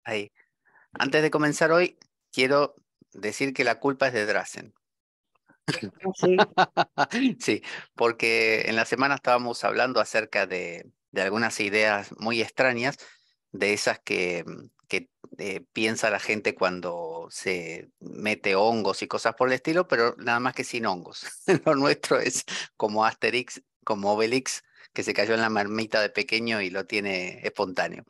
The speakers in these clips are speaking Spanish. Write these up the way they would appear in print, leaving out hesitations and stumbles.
Ahí. Antes de comenzar hoy, quiero decir que la culpa es de Drazen. Sí. Sí, porque en la semana estábamos hablando acerca de algunas ideas muy extrañas, de esas que piensa la gente cuando se mete hongos y cosas por el estilo, pero nada más que sin hongos. Lo nuestro es como Asterix, como Obelix, que se cayó en la marmita de pequeño y lo tiene espontáneo.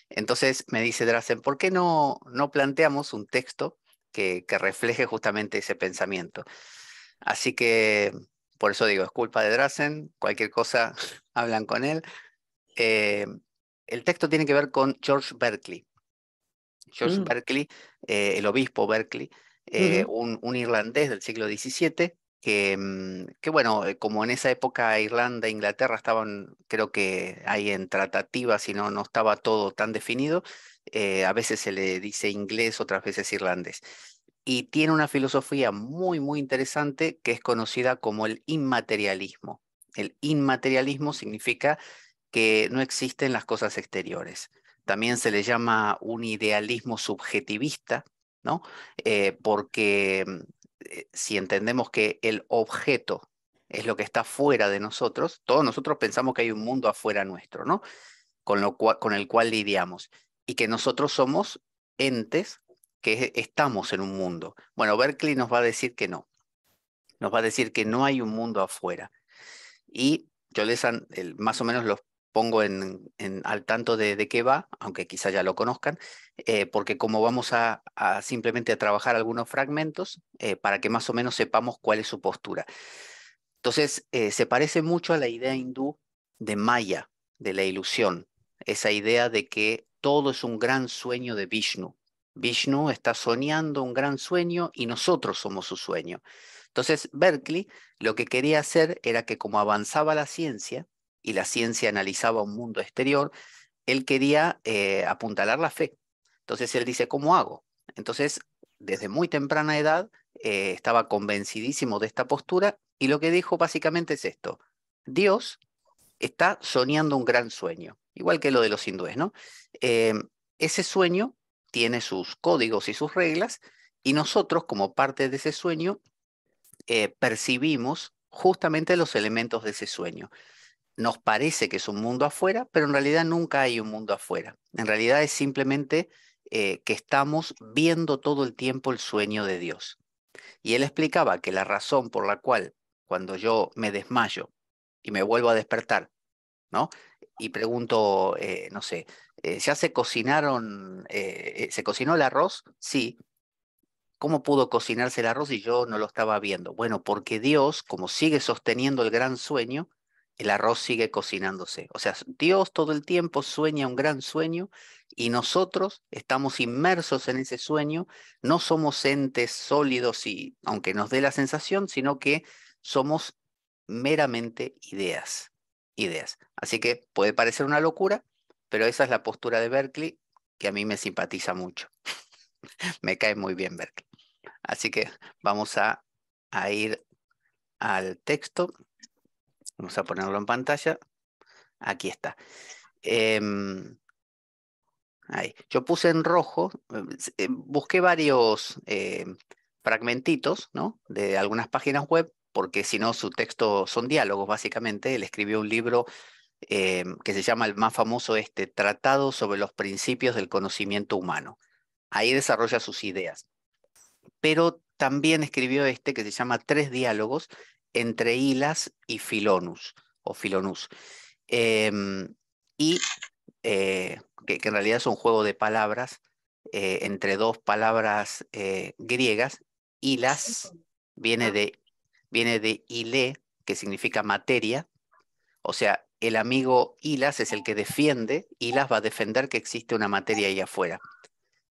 Entonces me dice Drazen, ¿por qué no planteamos un texto que refleje justamente ese pensamiento? Así que por eso digo, es culpa de Drazen, cualquier cosa hablan con él. Eh, el texto tiene que ver con George Berkeley. George Mm, Berkeley, el obispo Berkeley, ujú. un irlandés del siglo XVII, que bueno, como en esa época Irlanda e Inglaterra estaban, creo que ahí en tratativas y no estaba todo tan definido, a veces se le dice inglés, otras veces irlandés. Y tiene una filosofía muy interesante que es conocida como el inmaterialismo. El inmaterialismo significa que no existen las cosas exteriores. También se le llama un idealismo subjetivista, ¿no? Porque si entendemos que el objeto es lo que está fuera de nosotros, todos nosotros pensamos que hay un mundo afuera nuestro, ¿no? Con el cual lidiamos y que nosotros somos entes que estamos en un mundo. Bueno, Berkeley nos va a decir que no, nos va a decir que no hay un mundo afuera. Y yo más o menos los pongo al tanto de qué va, aunque quizá ya lo conozcan, porque como vamos a simplemente a trabajar algunos fragmentos para que más o menos sepamos cuál es su postura. Entonces, se parece mucho a la idea hindú de Maya, de la ilusión, esa idea de que todo es un gran sueño de Vishnu. Vishnu está soñando un gran sueño y nosotros somos su sueño. Entonces, Berkeley lo que quería hacer era que como avanzaba la ciencia y la ciencia analizaba un mundo exterior, él quería apuntalar la fe. Entonces él dice, ¿cómo hago? Entonces, desde muy temprana edad, estaba convencidísimo de esta postura y lo que dijo básicamente es esto. Dios está soñando un gran sueño, igual que lo de los hindúes, ¿no? Eh, ese sueño tiene sus códigos y sus reglas y nosotros, como parte de ese sueño, percibimos justamente los elementos de ese sueño. Nos parece que es un mundo afuera, pero en realidad nunca hay un mundo afuera. En realidad es simplemente que estamos viendo todo el tiempo el sueño de Dios. Y él explicaba que la razón por la cual cuando yo me desmayo y me vuelvo a despertar, ¿no? Y pregunto, no sé, ¿ya se cocinó el arroz? Sí. ¿Cómo pudo cocinarse el arroz y yo no lo estaba viendo? Bueno, porque Dios, como sigue sosteniendo el gran sueño, el arroz sigue cocinándose. O sea, Dios todo el tiempo sueña un gran sueño y nosotros estamos inmersos en ese sueño. No somos entes sólidos y, aunque nos dé la sensación, sino que somos meramente ideas. Ideas. Así que puede parecer una locura, pero esa es la postura de Berkeley que a mí me simpatiza mucho. Me cae muy bien Berkeley. Así que vamos a ir al texto. Vamos a ponerlo en pantalla. Aquí está. Em, Ahí. Yo puse en rojo, busqué varios fragmentitos, ¿no? De algunas páginas web, porque si no, su texto son diálogos, básicamente. Él escribió un libro que se llama el más famoso, Tratado sobre los principios del conocimiento humano. Ahí desarrolla sus ideas. Pero también escribió que se llama Tres diálogos entre Hilas y Filonus, o Filonus. Em, y que en realidad es un juego de palabras entre dos palabras griegas. Hilas viene de hile, que significa materia, o sea, el amigo Hilas es el que defiende, Hilas va a defender que existe una materia ahí afuera.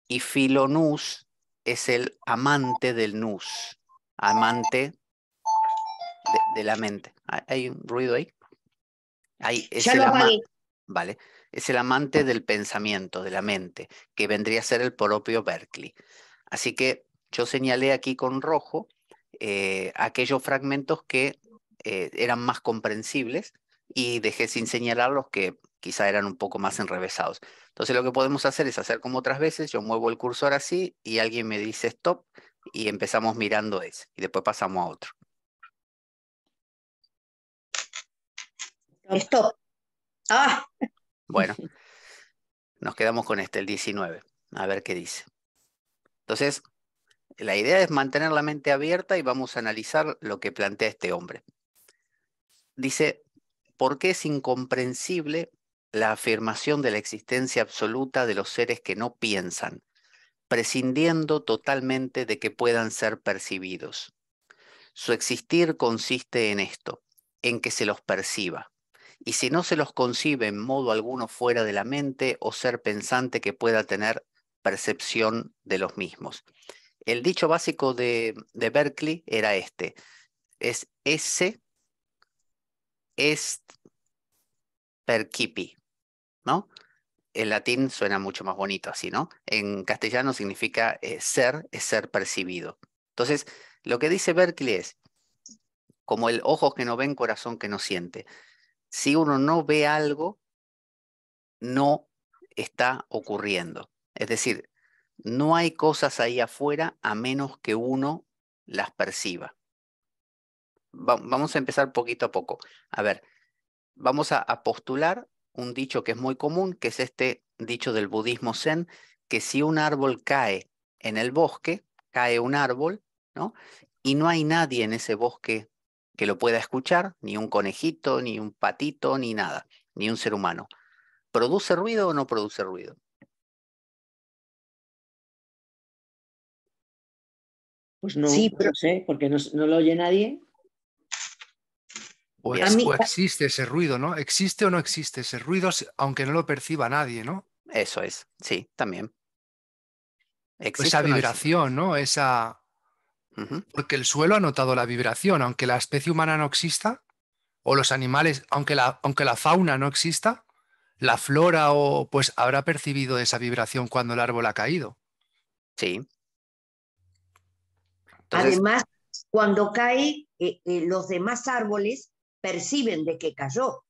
Y Filonus es el amante del nous, amante de la mente. ¿Hay un ruido ahí? Ahí es Ya lo apagué. vale, es el amante del pensamiento, de la mente, que vendría a ser el propio Berkeley. Así que yo señalé aquí con rojo aquellos fragmentos que eran más comprensibles y dejé sin señalar los que quizá eran un poco más enrevesados. Entonces lo que podemos hacer es hacer como otras veces, yo muevo el cursor así y alguien me dice stop y empezamos mirando ese y después pasamos a otro. Stop. Ah, Bueno, nos quedamos con este, el 19. A ver qué dice. Entonces, la idea es mantener la mente abierta y vamos a analizar lo que plantea este hombre. Dice, ¿por qué es incomprensible la afirmación de la existencia absoluta de los seres que no piensan, prescindiendo totalmente de que puedan ser percibidos? Su existir consiste en esto, en que se los perciba. Y si no se los concibe en modo alguno fuera de la mente o ser pensante que pueda tener percepción de los mismos. El dicho básico de Berkeley era este, es esse est percipi, ¿no? En latín suena mucho más bonito así, ¿no? En castellano significa ser es ser percibido. Entonces, lo que dice Berkeley es, como el ojo que no ven, corazón que no siente. Si uno no ve algo, no está ocurriendo. Es decir, no hay cosas ahí afuera a menos que uno las perciba. Vamos a empezar poquito a poco. A ver, vamos a postular un dicho que es muy común, que es este dicho del budismo zen, que si un árbol cae en el bosque, cae un árbol, ¿no? Y no hay nadie en ese bosque que lo pueda escuchar, ni un conejito, ni un patito, ni nada, ni un ser humano. ¿Produce ruido o no produce ruido? pues Sí, no, pero no sé, porque no lo oye nadie. Bien, a mí, O existe ese ruido, ¿no? ¿Existe o no existe ese ruido, aunque no lo perciba nadie, ¿no? eso es, sí, también. O esa ¿Existe o no existe? vibración, ¿no? Esa... Ujú. Porque el suelo ha notado la vibración, aunque la especie humana no exista, o los animales, aunque la fauna no exista, la flora o pues habrá percibido esa vibración cuando el árbol ha caído. Sí. Entonces, además, cuando cae, los demás árboles perciben de que cayó.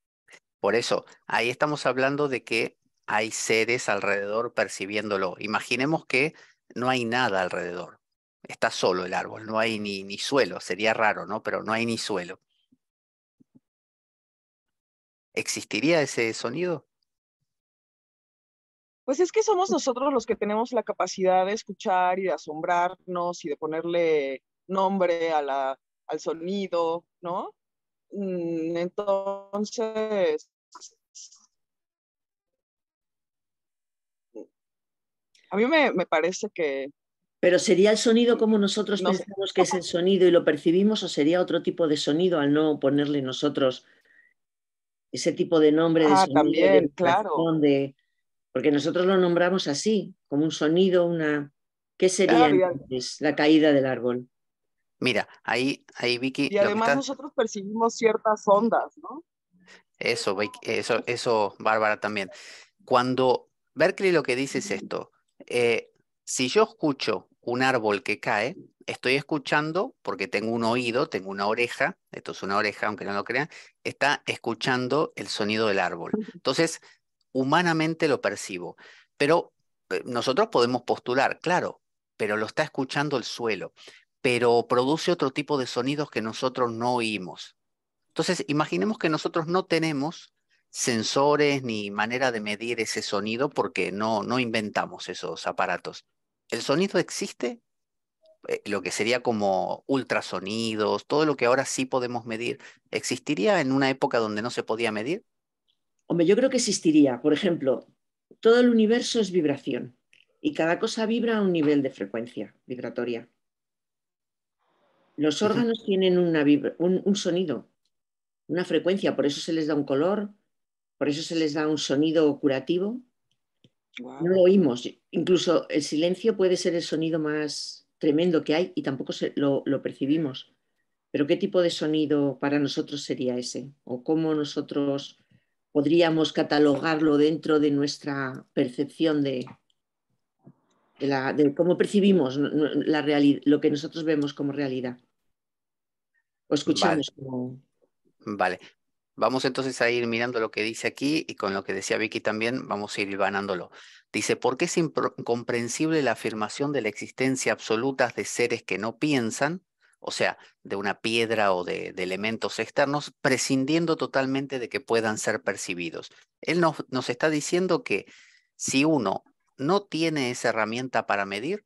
por eso, ahí estamos hablando de que hay seres alrededor percibiéndolo. Imaginemos que no hay nada alrededor. Está solo el árbol, no hay ni suelo. Sería raro, ¿no? Pero no hay ni suelo. ¿Existiría ese sonido? Pues es que somos nosotros los que tenemos la capacidad de escuchar y de asombrarnos y de ponerle nombre al sonido, ¿no? Entonces, a mí me parece que, Pero ¿sería el sonido como nosotros no sé, pensamos que es el sonido y lo percibimos o sería otro tipo de sonido al no ponerle nosotros ese tipo de nombre de sonido, de también, claro. vibración, porque nosotros lo nombramos así, como un sonido, una... ¿Qué sería Claro, entonces la caída del árbol? Mira, ahí Vicky, y lo que además está, nosotros percibimos ciertas ondas, ¿no? eso, Bárbara también. Cuando Berkeley lo que dice es esto, si yo escucho un árbol que cae, estoy escuchando, porque tengo un oído, tengo una oreja, esto es una oreja, aunque no lo crean, está escuchando el sonido del árbol. Entonces, humanamente lo percibo, pero nosotros podemos postular, claro, pero lo está escuchando el suelo, pero produce otro tipo de sonidos que nosotros no oímos. Entonces, imaginemos que nosotros no tenemos sensores ni manera de medir ese sonido porque no inventamos esos aparatos. ¿El sonido existe? Lo que sería como ultrasonidos, todo lo que ahora sí podemos medir, ¿existiría en una época donde no se podía medir? Hombre, yo creo que existiría. Por ejemplo, todo el universo es vibración y cada cosa vibra a un nivel de frecuencia vibratoria. Los Ujú. órganos tienen un sonido, una frecuencia, por eso se les da un color, por eso se les da un sonido curativo. No lo Wow. oímos. Incluso el silencio puede ser el sonido más tremendo que hay y tampoco lo percibimos. Pero ¿qué tipo de sonido para nosotros sería ese? ¿O cómo nosotros podríamos catalogarlo dentro de nuestra percepción de cómo percibimos lo que nosotros vemos como realidad? O Vale, escuchamos como... vale. Vamos entonces a ir mirando lo que dice aquí y con lo que decía Vicky también vamos a ir hilvanándolo. Dice, ¿por qué es incomprensible la afirmación de la existencia absoluta de seres que no piensan, o sea, de una piedra o de elementos externos, prescindiendo totalmente de que puedan ser percibidos? Él nos está diciendo que si uno no tiene esa herramienta para medir,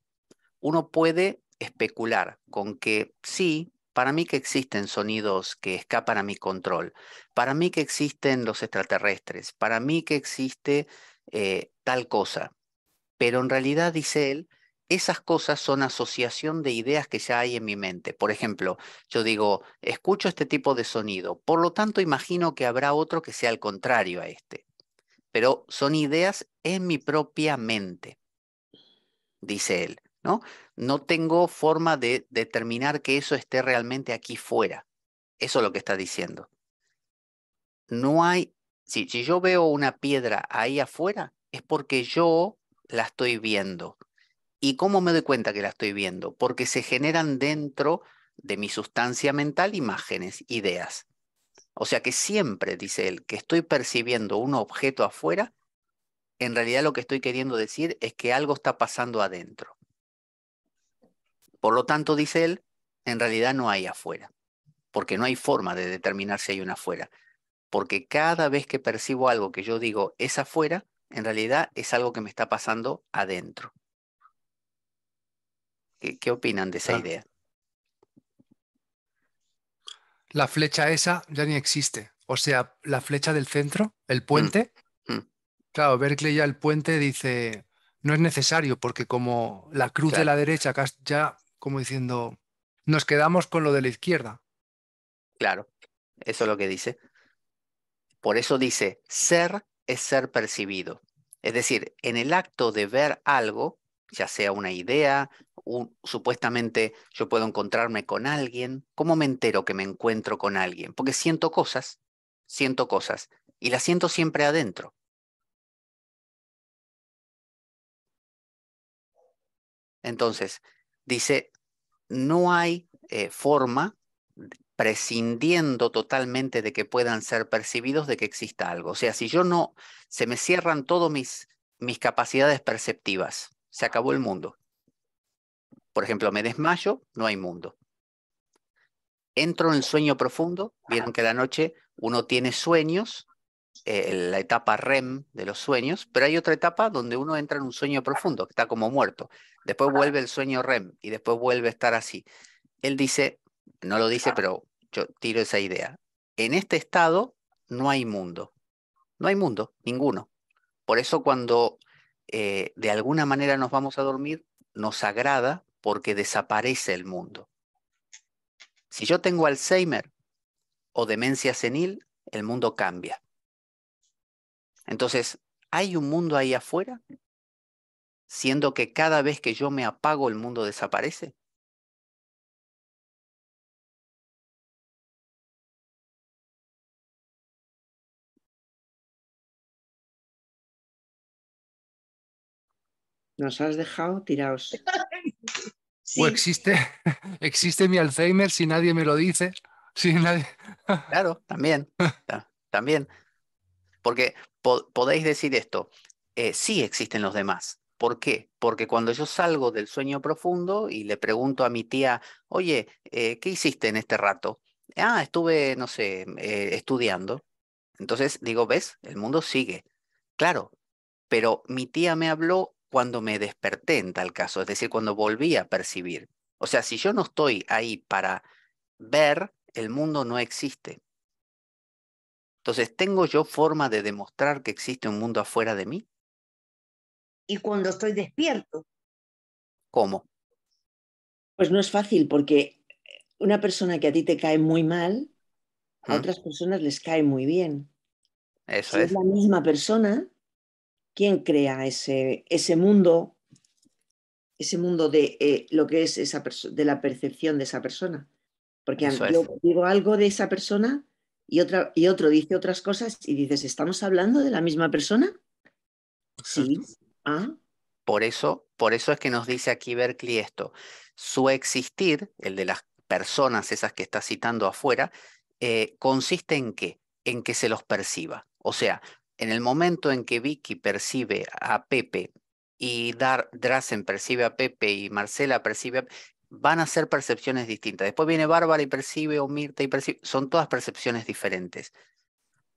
uno puede especular con que sí, para mí que existen sonidos que escapan a mi control, para mí que existen los extraterrestres, para mí que existe tal cosa, pero en realidad, dice él, esas cosas son asociación de ideas que ya hay en mi mente. Por ejemplo, yo digo, escucho este tipo de sonido, por lo tanto imagino que habrá otro que sea el contrario a este, pero son ideas en mi propia mente, dice él, ¿no? No tengo forma de determinar que eso esté realmente aquí fuera. Eso es lo que está diciendo. No hay, si yo veo una piedra ahí afuera, es porque yo la estoy viendo. ¿Y cómo me doy cuenta que la estoy viendo? Porque se generan dentro de mi sustancia mental imágenes, ideas. O sea que siempre, dice él, que estoy percibiendo un objeto afuera, en realidad lo que estoy queriendo decir es que algo está pasando adentro. Por lo tanto, dice él, en realidad no hay afuera, porque no hay forma de determinar si hay una afuera, porque cada vez que percibo algo que yo digo es afuera, en realidad es algo que me está pasando adentro. ¿Qué opinan de esa Ah. idea? La flecha esa ya ni existe. O sea, la flecha del centro, el Mm, puente, mm, claro, Berkeley ya el puente dice, no es necesario porque como la cruz de claro, la derecha ya como diciendo, nos quedamos con lo de la izquierda. claro, eso es lo que dice. Por eso dice, ser es ser percibido. Es decir, en el acto de ver algo, ya sea una idea, supuestamente yo puedo encontrarme con alguien. ¿Cómo me entero que me encuentro con alguien? Porque siento cosas, y las siento siempre adentro. Entonces, dice, no hay forma, prescindiendo totalmente de que puedan ser percibidos, de que exista algo. O sea, si yo no, se me cierran todas mis capacidades perceptivas, se acabó el mundo. Por ejemplo, me desmayo, no hay mundo. Entro en el sueño profundo, vieron que a la noche uno tiene sueños, la etapa REM de los sueños, pero hay otra etapa donde uno entra en un sueño profundo, que está como muerto. Después vuelve el sueño REM y después vuelve a estar así. Él dice, no lo dice, pero yo tiro esa idea. En este estado no hay mundo, no hay mundo, ninguno. Por eso cuando de alguna manera nos vamos a dormir, nos agrada porque desaparece el mundo. Si yo tengo Alzheimer o demencia senil, el mundo cambia. Entonces, ¿hay un mundo ahí afuera? Siendo que cada vez que yo me apago, el mundo desaparece. Nos has dejado tirados. O Sí, existe, existe mi Alzheimer si nadie me lo dice, si nadie... Claro, también, también. Porque podéis decir esto, sí existen los demás. ¿Por qué? Porque cuando yo salgo del sueño profundo y le pregunto a mi tía, oye, ¿qué hiciste en este rato? Ah, estuve, no sé, estudiando. Entonces digo, ¿ves? El mundo sigue. Claro, pero mi tía me habló cuando me desperté en tal caso, es decir, cuando volví a percibir. O sea, si yo no estoy ahí para ver, el mundo no existe. Entonces, ¿tengo yo forma de demostrar que existe un mundo afuera de mí? y cuando estoy despierto, ¿Cómo? Pues no es fácil porque una persona que a ti te cae muy mal, a ¿Mm? otras personas les cae muy bien. Eso Si es es, la misma persona, ¿quién crea ese mundo de lo que es de la percepción de esa persona? Porque eso yo es. digo algo de esa persona y otro dice otras cosas y dices, ¿estamos hablando de la misma persona? Sí. Exacto. Ah, Por eso es que nos dice aquí Berkeley esto. Su existir, el de las personas esas que está citando afuera, consiste en qué? en que se los perciba. O sea, en el momento en que Vicky percibe a Pepe y Drazen percibe a Pepe y Marcela percibe a van a ser percepciones distintas. Después viene Bárbara y percibe, o Mirta y percibe, son todas percepciones diferentes.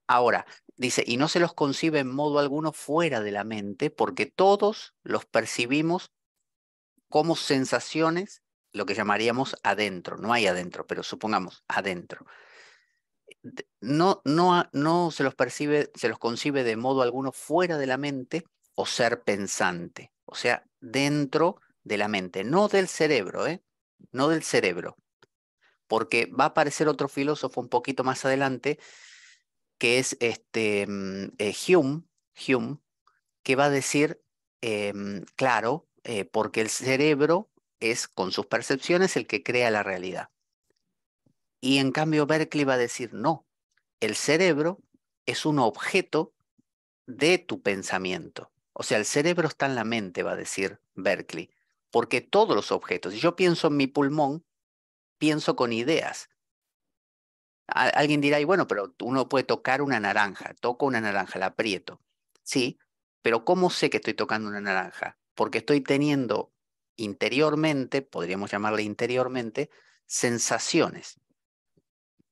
Ahora, dice, y no se los concibe en modo alguno fuera de la mente, porque todos los percibimos como sensaciones, lo que llamaríamos adentro. No hay adentro, pero supongamos adentro. No se los percibe, se los concibe de modo alguno fuera de la mente o ser pensante. O sea, dentro de la mente, no del cerebro, ¿eh? No del cerebro. Porque va a aparecer otro filósofo un poquito más adelante, que es Hume, que va a decir, claro, porque el cerebro es, con sus percepciones, el que crea la realidad. Y en cambio Berkeley va a decir, no, el cerebro es un objeto de tu pensamiento. O sea, el cerebro está en la mente, va a decir Berkeley, porque todos los objetos, si yo pienso en mi pulmón, pienso con ideas. Alguien dirá, y bueno, pero uno puede tocar una naranja, toco una naranja, la aprieto. Sí, pero ¿cómo sé que estoy tocando una naranja? Porque estoy teniendo interiormente, podríamos llamarle interiormente, sensaciones.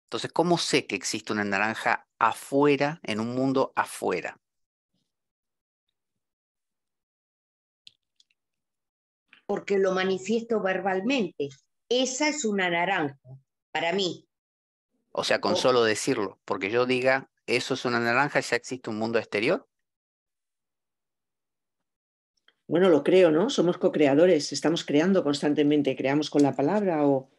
Entonces, ¿cómo sé que existe una naranja afuera, en un mundo afuera? Porque lo manifiesto verbalmente. Esa es una naranja, para mí. O sea, con O- solo decirlo, porque yo diga, eso es una naranja, ya existe un mundo exterior. Bueno, lo creo, ¿no? Somos co-creadores, estamos creando constantemente, creamos con la palabra o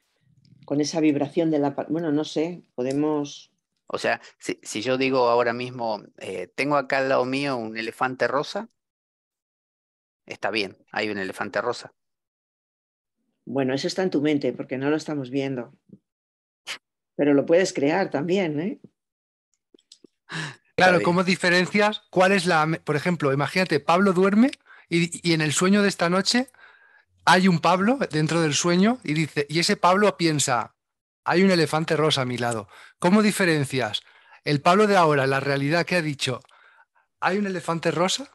con esa vibración de la palabra. Bueno, no sé, podemos... O sea, si yo digo ahora mismo, tengo acá al lado mío un elefante rosa, está bien, hay un elefante rosa. Bueno, eso está en tu mente porque no lo estamos viendo. Pero lo puedes crear también, ¿eh? Está Claro, bien. ¿cómo diferencias cuál es por ejemplo, imagínate, Pablo duerme y en el sueño de esta noche hay un Pablo dentro del sueño y dice, y ese Pablo piensa, hay un elefante rosa a mi lado. ¿Cómo diferencias el Pablo de ahora, la realidad que ha dicho, hay un elefante rosa,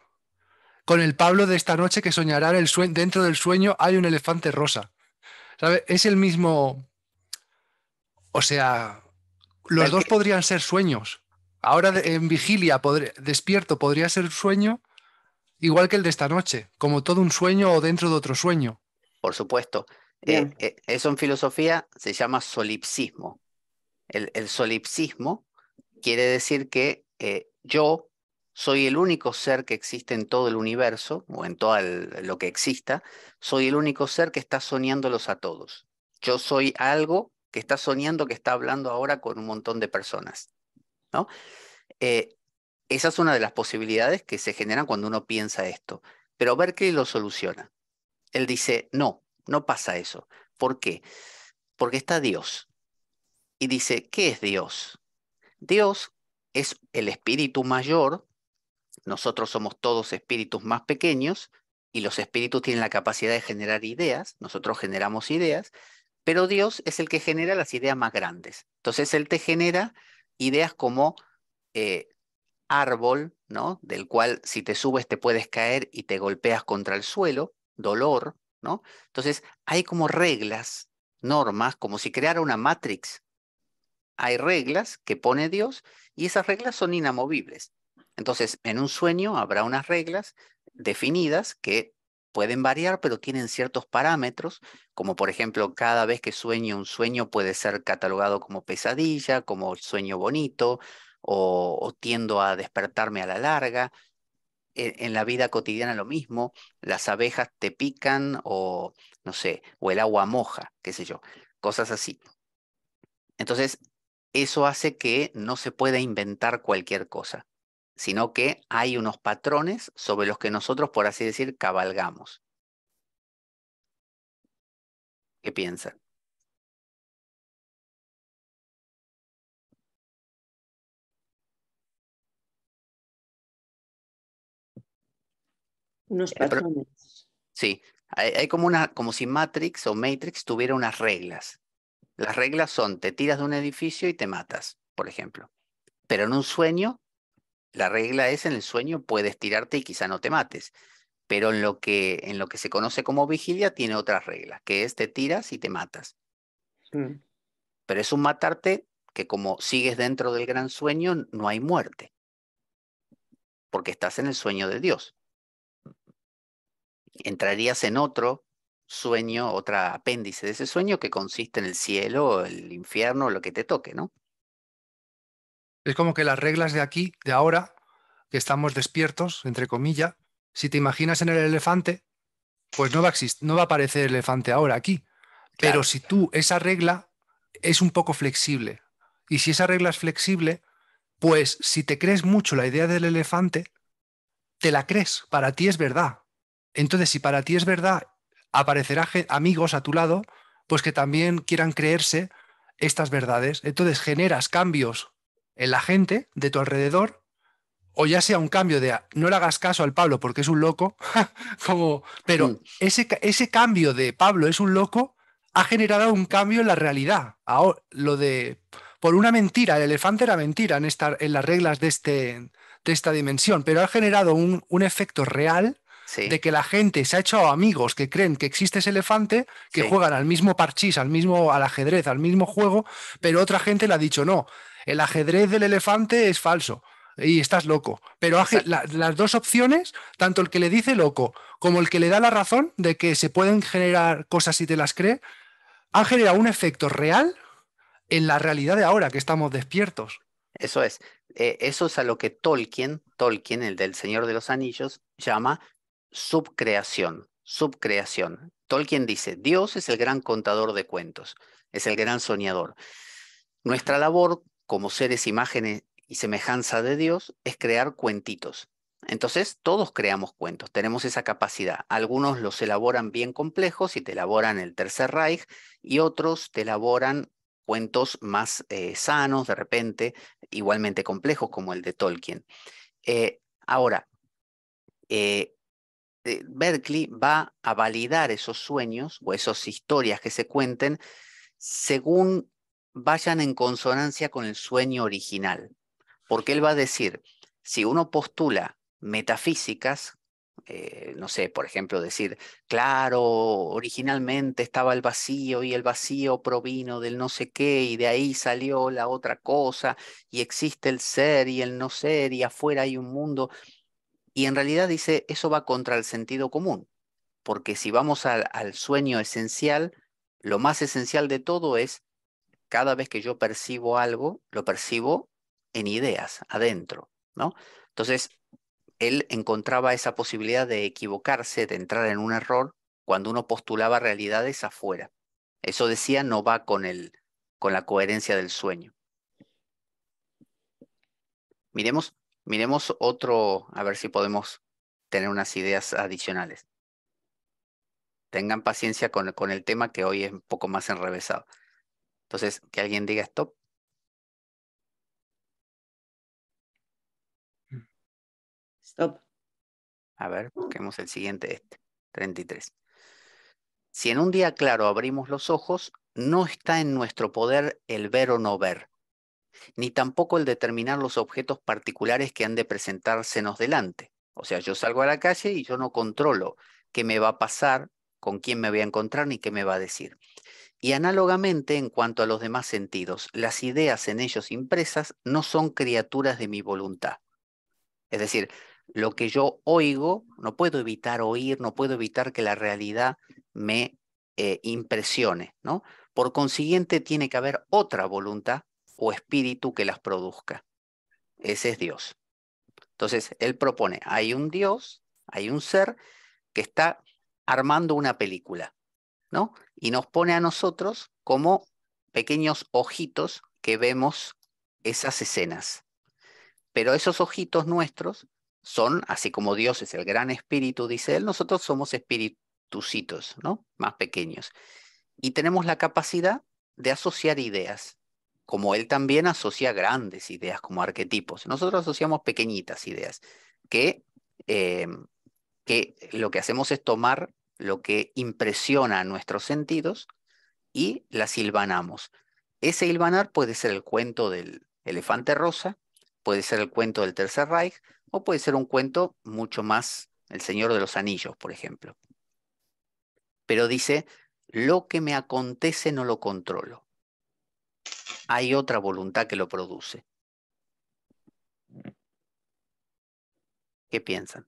con el Pablo de esta noche que soñará dentro del sueño hay un elefante rosa? ¿Sabe? Es el mismo, o sea, los dos Berkeley, podrían ser sueños. Ahora es que, en vigilia, despierto, podría ser sueño igual que el de esta noche, como todo un sueño o dentro de otro sueño. por supuesto, Ya. eso en filosofía se llama solipsismo. El solipsismo quiere decir que yo soy el único ser que existe en todo el universo, o en todo lo que exista, soy el único ser que está soñándolos a todos. Yo soy algo que está soñando, que está hablando ahora con un montón de personas, ¿no? Eh, Esa es una de las posibilidades que se generan cuando uno piensa esto. Pero Berkeley lo soluciona. Él dice, no, no pasa eso. ¿Por qué? Porque está Dios. Y dice, ¿qué es Dios? Dios es el espíritu mayor, nosotros somos todos espíritus más pequeños y los espíritus tienen la capacidad de generar ideas, nosotros generamos ideas, pero Dios es el que genera las ideas más grandes. Entonces Él te genera ideas como eh, árbol, ¿no? Del cual si te subes te puedes caer y te golpeas contra el suelo, dolor, ¿no? Entonces hay como reglas, normas, como si creara una matrix. Hay reglas que pone Dios y esas reglas son inamovibles. Entonces, en un sueño habrá unas reglas definidas que pueden variar, pero tienen ciertos parámetros, como por ejemplo, cada vez que sueño un sueño puede ser catalogado como pesadilla, como sueño bonito, o tiendo a despertarme a la larga. En la vida cotidiana lo mismo, las abejas te pican o, no sé, o el agua moja, qué sé yo, cosas así. Entonces, eso hace que no se pueda inventar cualquier cosa, sino que hay unos patrones sobre los que nosotros, por así decir, cabalgamos. ¿Qué piensan? Unos Pero patrones. sí, hay como si Matrix o Matrix tuviera unas reglas. Las reglas son, te tiras de un edificio y te matas, por ejemplo. Pero en un sueño, la regla es en el sueño puedes tirarte y quizá no te mates. Pero en lo que se conoce como vigilia tiene otras reglas, que es te tiras y te matas. Mm. Pero es un matarte que como sigues dentro del gran sueño, no hay muerte, porque estás en el sueño de Dios. Entrarías en otro sueño, otra apéndice de ese sueño que consiste en el cielo, el infierno, lo que te toque, ¿no? Es como que las reglas de aquí, de ahora, que estamos despiertos, entre comillas, si te imaginas en el elefante, pues no va a no va a aparecer el elefante ahora aquí. Pero Claro, si tú, esa regla es un poco flexible. Y si esa regla es flexible, pues si te crees mucho la idea del elefante, te la crees, para ti es verdad. Entonces, si para ti es verdad, aparecerá amigos a tu lado, pues que también quieran creerse estas verdades. Entonces generas cambios en la gente de tu alrededor, o ya sea un cambio de no le hagas caso al Pablo porque es un loco, como, mm, pero ese cambio de Pablo es un loco ha generado un cambio en la realidad. Ahora, lo de por una mentira, el elefante era mentira en las reglas de esta dimensión, pero ha generado un efecto real sí, de que la gente se ha hecho amigos que creen que existe ese elefante, que sí, juegan al mismo parchís, al ajedrez, al mismo juego, pero otra gente le ha dicho no, el ajedrez del elefante es falso y estás loco. Pero exacto. las dos opciones, tanto el que le dice loco como el que le da la razón de que se pueden generar cosas si te las cree, han generado un efecto real en la realidad de ahora que estamos despiertos. Eso es. Eso es a lo que Tolkien, el del Señor de los Anillos, llama subcreación. Subcreación. Tolkien dice, Dios es el gran contador de cuentos, es el gran soñador. Nuestra labor como seres imágenes y semejanza de Dios es crear cuentitos. Entonces, todos creamos cuentos, tenemos esa capacidad. Algunos los elaboran bien complejos y te elaboran el Tercer Reich, y otros te elaboran cuentos más sanos, de repente, igualmente complejos como el de Tolkien. Ahora, eh, Berkeley va a validar esos sueños o esas historias que se cuenten según vayan en consonancia con el sueño original. Porque él va a decir, si uno postula metafísicas, no sé, por ejemplo, decir, claro, originalmente estaba el vacío y el vacío provino del no sé qué y de ahí salió la otra cosa y existe el ser y el no ser y afuera hay un mundo. Y en realidad dice, eso va contra el sentido común, porque si vamos al sueño esencial, lo más esencial de todo es cada vez que yo percibo algo, lo percibo en ideas, adentro, ¿no? Entonces, él encontraba esa posibilidad de equivocarse, de entrar en un error, cuando uno postulaba realidades afuera. Eso decía, no va con la coherencia del sueño. Miremos, miremos otro, a ver si podemos tener unas ideas adicionales. Tengan paciencia con el tema que hoy es un poco más enrevesado. Entonces, que alguien diga stop. Stop. A ver, busquemos el siguiente, 33. Si en un día claro abrimos los ojos, no está en nuestro poder el ver o no ver, ni tampoco el determinar los objetos particulares que han de presentársenos delante. O sea, yo salgo a la calle y yo no controlo qué me va a pasar, con quién me voy a encontrar, ni qué me va a decir. Y análogamente, en cuanto a los demás sentidos, las ideas en ellos impresas no son criaturas de mi voluntad. Es decir, lo que yo oigo, no puedo evitar oír, no puedo evitar que la realidad me impresione, ¿no? Por consiguiente, tiene que haber otra voluntad o espíritu que las produzca. Ese es Dios. Entonces, él propone, hay un Dios, hay un ser que está armando una película, ¿no? Y nos pone a nosotros como pequeños ojitos que vemos esas escenas. Pero esos ojitos nuestros son, así como Dios es el gran espíritu, dice él, nosotros somos espiritucitos, ¿no? Más pequeños. Y tenemos la capacidad de asociar ideas, como él también asocia grandes ideas como arquetipos. Nosotros asociamos pequeñitas ideas, que, eh, que lo que hacemos es tomar lo que impresiona nuestros sentidos y las hilvanamos. Ese hilvanar puede ser el cuento del elefante rosa, puede ser el cuento del Tercer Reich, o puede ser un cuento mucho más El Señor de los Anillos, por ejemplo. Pero dice, lo que me acontece no lo controlo. Hay otra voluntad que lo produce. ¿Qué piensan?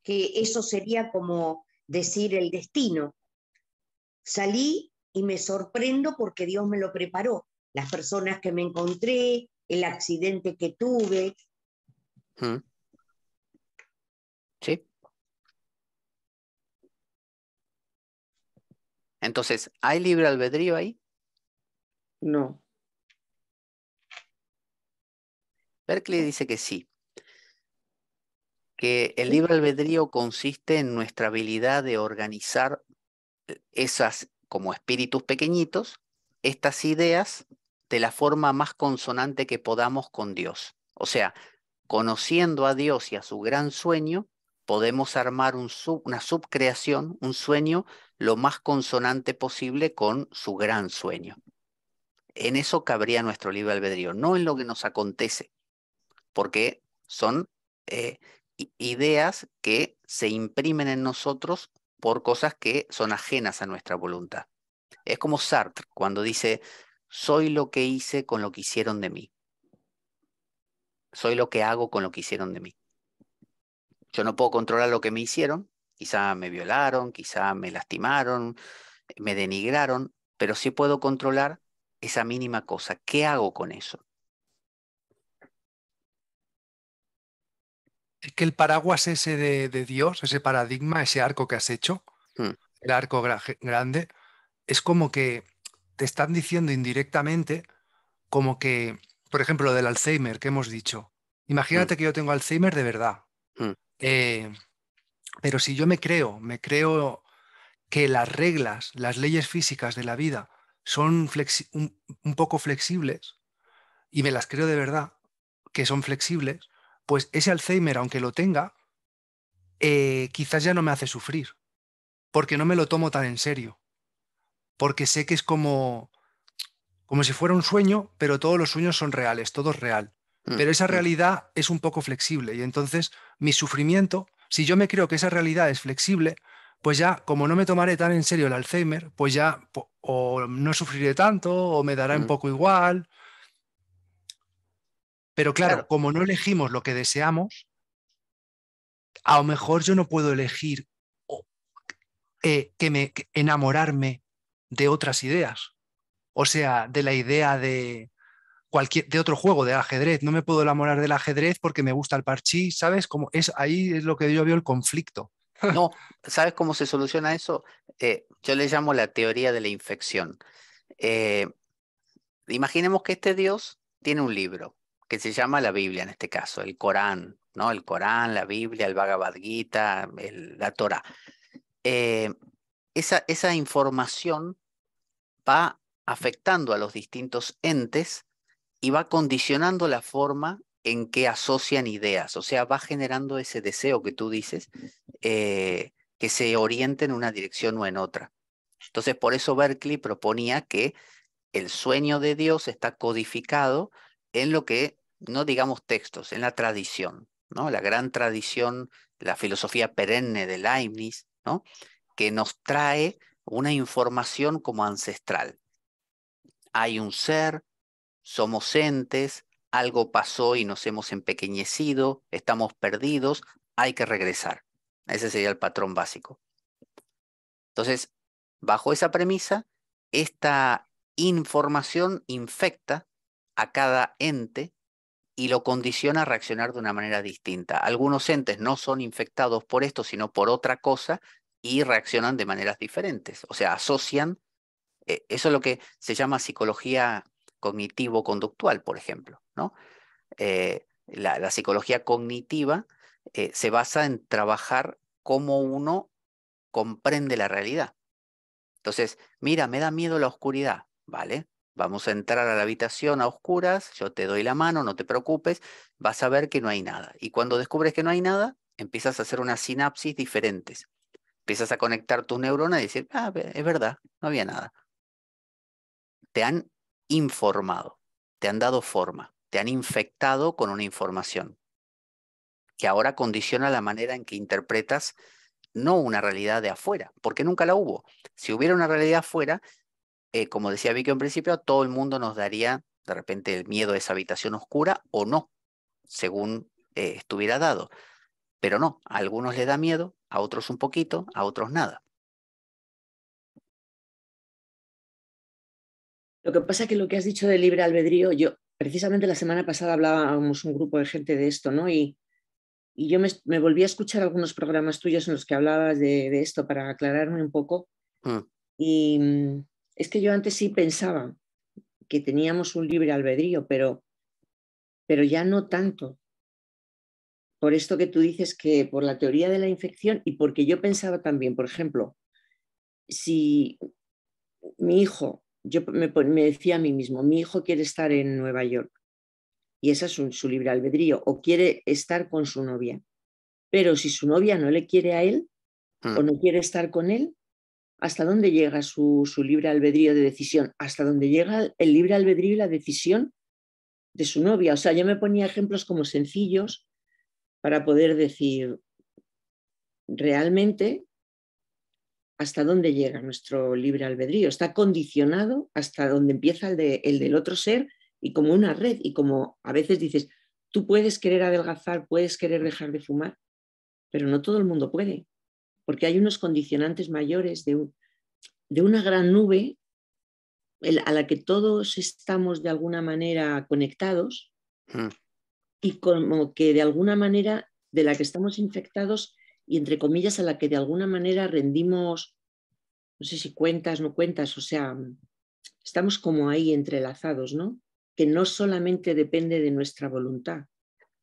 Que eso sería como decir el destino. Salí y me sorprendo porque Dios me lo preparó. Las personas que me encontré, el accidente que tuve. ¿Mm? ¿Sí? Entonces, ¿hay libre albedrío ahí? No. Berkeley dice que sí, que el ¿Sí? libre albedrío consiste en nuestra habilidad de organizar esas, como espíritus pequeñitos, estas ideas de la forma más consonante que podamos con Dios. O sea, conociendo a Dios y a su gran sueño, podemos armar una subcreación, un sueño lo más consonante posible con su gran sueño. En eso cabría nuestro libre albedrío, no en lo que nos acontece, porque son ideas que se imprimen en nosotros por cosas que son ajenas a nuestra voluntad. Es como Sartre cuando dice, soy lo que hice con lo que hicieron de mí. Soy lo que hago con lo que hicieron de mí. Yo no puedo controlar lo que me hicieron. Quizá me violaron, quizá me lastimaron, me denigraron, pero sí puedo controlar esa mínima cosa. ¿Qué hago con eso? Es que el paraguas ese de Dios, ese paradigma, ese arco que has hecho, Hmm, el arco grande, es como que te están diciendo indirectamente, como que, por ejemplo, lo del Alzheimer que hemos dicho. hmm, Imagínate que yo tengo Alzheimer de verdad. hmm, Eh, pero si yo me creo que las reglas, las leyes físicas de la vida son un poco flexibles y me las creo de verdad que son flexibles, pues ese Alzheimer, aunque lo tenga, quizás ya no me hace sufrir, porque no me lo tomo tan en serio, porque sé que es como si fuera un sueño, pero todos los sueños son reales, todo es real. hmm, Pero esa hmm, realidad es un poco flexible y entonces mi sufrimiento, si yo me creo que esa realidad es flexible, pues ya como no me tomaré tan en serio el Alzheimer, pues ya o no sufriré tanto o me dará un hmm. poco igual. Pero claro, Claro, como no elegimos lo que deseamos, a lo mejor yo no puedo elegir o- que enamorarme de otras ideas. O sea, de la idea de otro juego, de ajedrez. No me puedo enamorar del ajedrez porque me gusta el parchís, ¿sabes? Como es, ahí es lo que yo veo el conflicto. no, ¿sabes cómo se soluciona eso? Yo le llamo la teoría de la infección. Eh, Imaginemos que este Dios tiene un libro que se llama la Biblia, en este caso, el Corán, ¿no? El Corán, la Biblia, el Bhagavad Gita, la Torah. Eh, esa información va afectando a los distintos entes y va condicionando la forma en que asocian ideas, o sea, va generando ese deseo que tú dices, que se oriente en una dirección o en otra. Entonces, por eso Berkeley proponía que el sueño de Dios está codificado en lo que, no digamos textos, en la tradición, ¿no? La gran tradición, la filosofía perenne de Leibniz, ¿no? Que nos trae una información como ancestral. Hay un ser, somos entes, algo pasó y nos hemos empequeñecido, estamos perdidos, hay que regresar. Ese sería el patrón básico. Entonces, bajo esa premisa, esta información infecta a cada ente y lo condiciona a reaccionar de una manera distinta. Algunos entes no son infectados por esto, sino por otra cosa y reaccionan de maneras diferentes. O sea, asocian, eso es lo que se llama psicología cognitivo-conductual, por ejemplo, ¿no? La psicología cognitiva se basa en trabajar cómo uno comprende la realidad. Entonces, mira, me da miedo la oscuridad, ¿vale? Vamos a entrar a la habitación a oscuras, yo te doy la mano, no te preocupes, vas a ver que no hay nada. Y cuando descubres que no hay nada, empiezas a hacer unas sinapsis diferentes. Empiezas a conectar tus neuronas y decir, es verdad, no había nada. te han informado, te han dado forma, te han infectado con una información que ahora condiciona la manera en que interpretas no una realidad de afuera, porque nunca la hubo. Si hubiera una realidad afuera, como decía Vicky en principio, a todo el mundo nos daría de repente el miedo a esa habitación oscura o no, según estuviera dado. Pero no, a algunos les da miedo, a otros un poquito, a otros nada. Lo que pasa es que lo que has dicho del libre albedrío, yo precisamente la semana pasada hablábamos un grupo de gente de esto, ¿no? Y yo me volví a escuchar algunos programas tuyos en los que hablabas de esto para aclararme un poco. Mm, Y es que yo antes sí pensaba que teníamos un libre albedrío, pero ya no tanto. Por esto que tú dices, que por la teoría de la infección, y porque yo pensaba también, por ejemplo, si mi hijo, yo me decía a mí mismo, mi hijo quiere estar en Nueva York y ese es su libre albedrío, o quiere estar con su novia, pero si su novia no le quiere a él mm. o no quiere estar con él, ¿hasta dónde llega su libre albedrío de decisión? Hasta dónde llega el libre albedrío y la decisión de su novia. O sea, yo me ponía ejemplos como sencillos para poder decir realmente hasta dónde llega nuestro libre albedrío. Está condicionado hasta donde empieza el del otro ser y como una red. Y como a veces dices, tú puedes querer adelgazar, puedes querer dejar de fumar, pero no todo el mundo puede, porque hay unos condicionantes mayores de una gran nube a la que todos estamos de alguna manera conectados Mm. y como que de alguna manera de la que estamos infectados y entre comillas a la que de alguna manera rendimos, no sé si cuentas, no cuentas, o sea, estamos como ahí entrelazados, ¿no? Que no solamente depende de nuestra voluntad.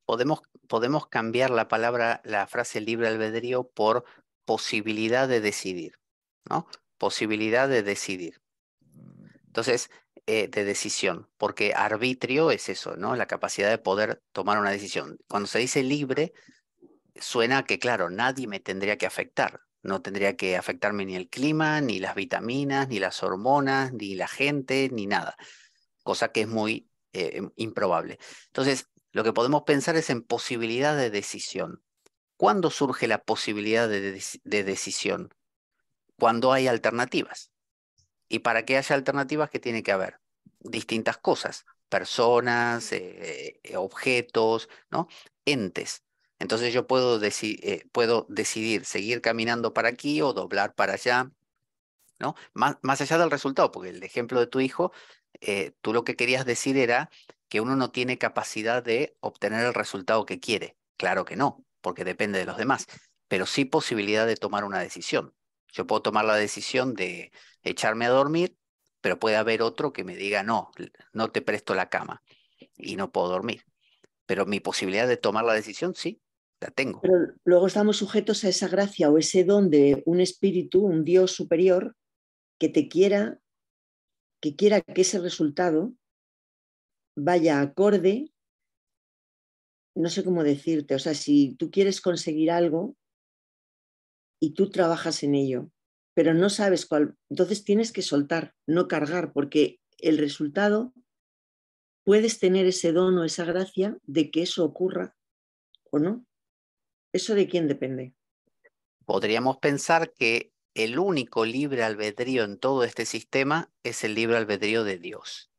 Podemos cambiar la palabra, la frase libre albedrío por posibilidad de decidir, ¿no? Posibilidad de decidir. Entonces, de decisión, porque arbitrio es eso, ¿no? La capacidad de poder tomar una decisión. Cuando se dice libre, suena que, claro, nadie me tendría que afectar. No tendría que afectarme ni el clima, ni las vitaminas, ni las hormonas, ni la gente, ni nada. Cosa que es muy improbable. Entonces, lo que podemos pensar es en posibilidad de decisión. ¿Cuándo surge la posibilidad de decisión? Cuando hay alternativas. Y para que haya alternativas, ¿qué tiene que haber? Distintas cosas, personas, objetos, ¿no? Entes. Entonces yo puedo decidir seguir caminando para aquí o doblar para allá, ¿no? Más allá del resultado, porque el ejemplo de tu hijo, tú lo que querías decir era que uno no tiene capacidad de obtener el resultado que quiere. Claro que no, porque depende de los demás, pero sí posibilidad de tomar una decisión. Yo puedo tomar la decisión de echarme a dormir, pero puede haber otro que me diga, no, no te presto la cama y no puedo dormir. Pero mi posibilidad de tomar la decisión, sí, la tengo. Pero luego estamos sujetos a esa gracia o ese don de un espíritu, un Dios superior, que quiera que ese resultado vaya acorde, no sé cómo decirte, o sea, si tú quieres conseguir algo y tú trabajas en ello, pero no sabes cuál, entonces tienes que soltar, no cargar, porque el resultado, puedes tener ese don o esa gracia de que eso ocurra o no. ¿Eso de quién depende? Podríamos pensar que el único libre albedrío en todo este sistema es el libre albedrío de Dios.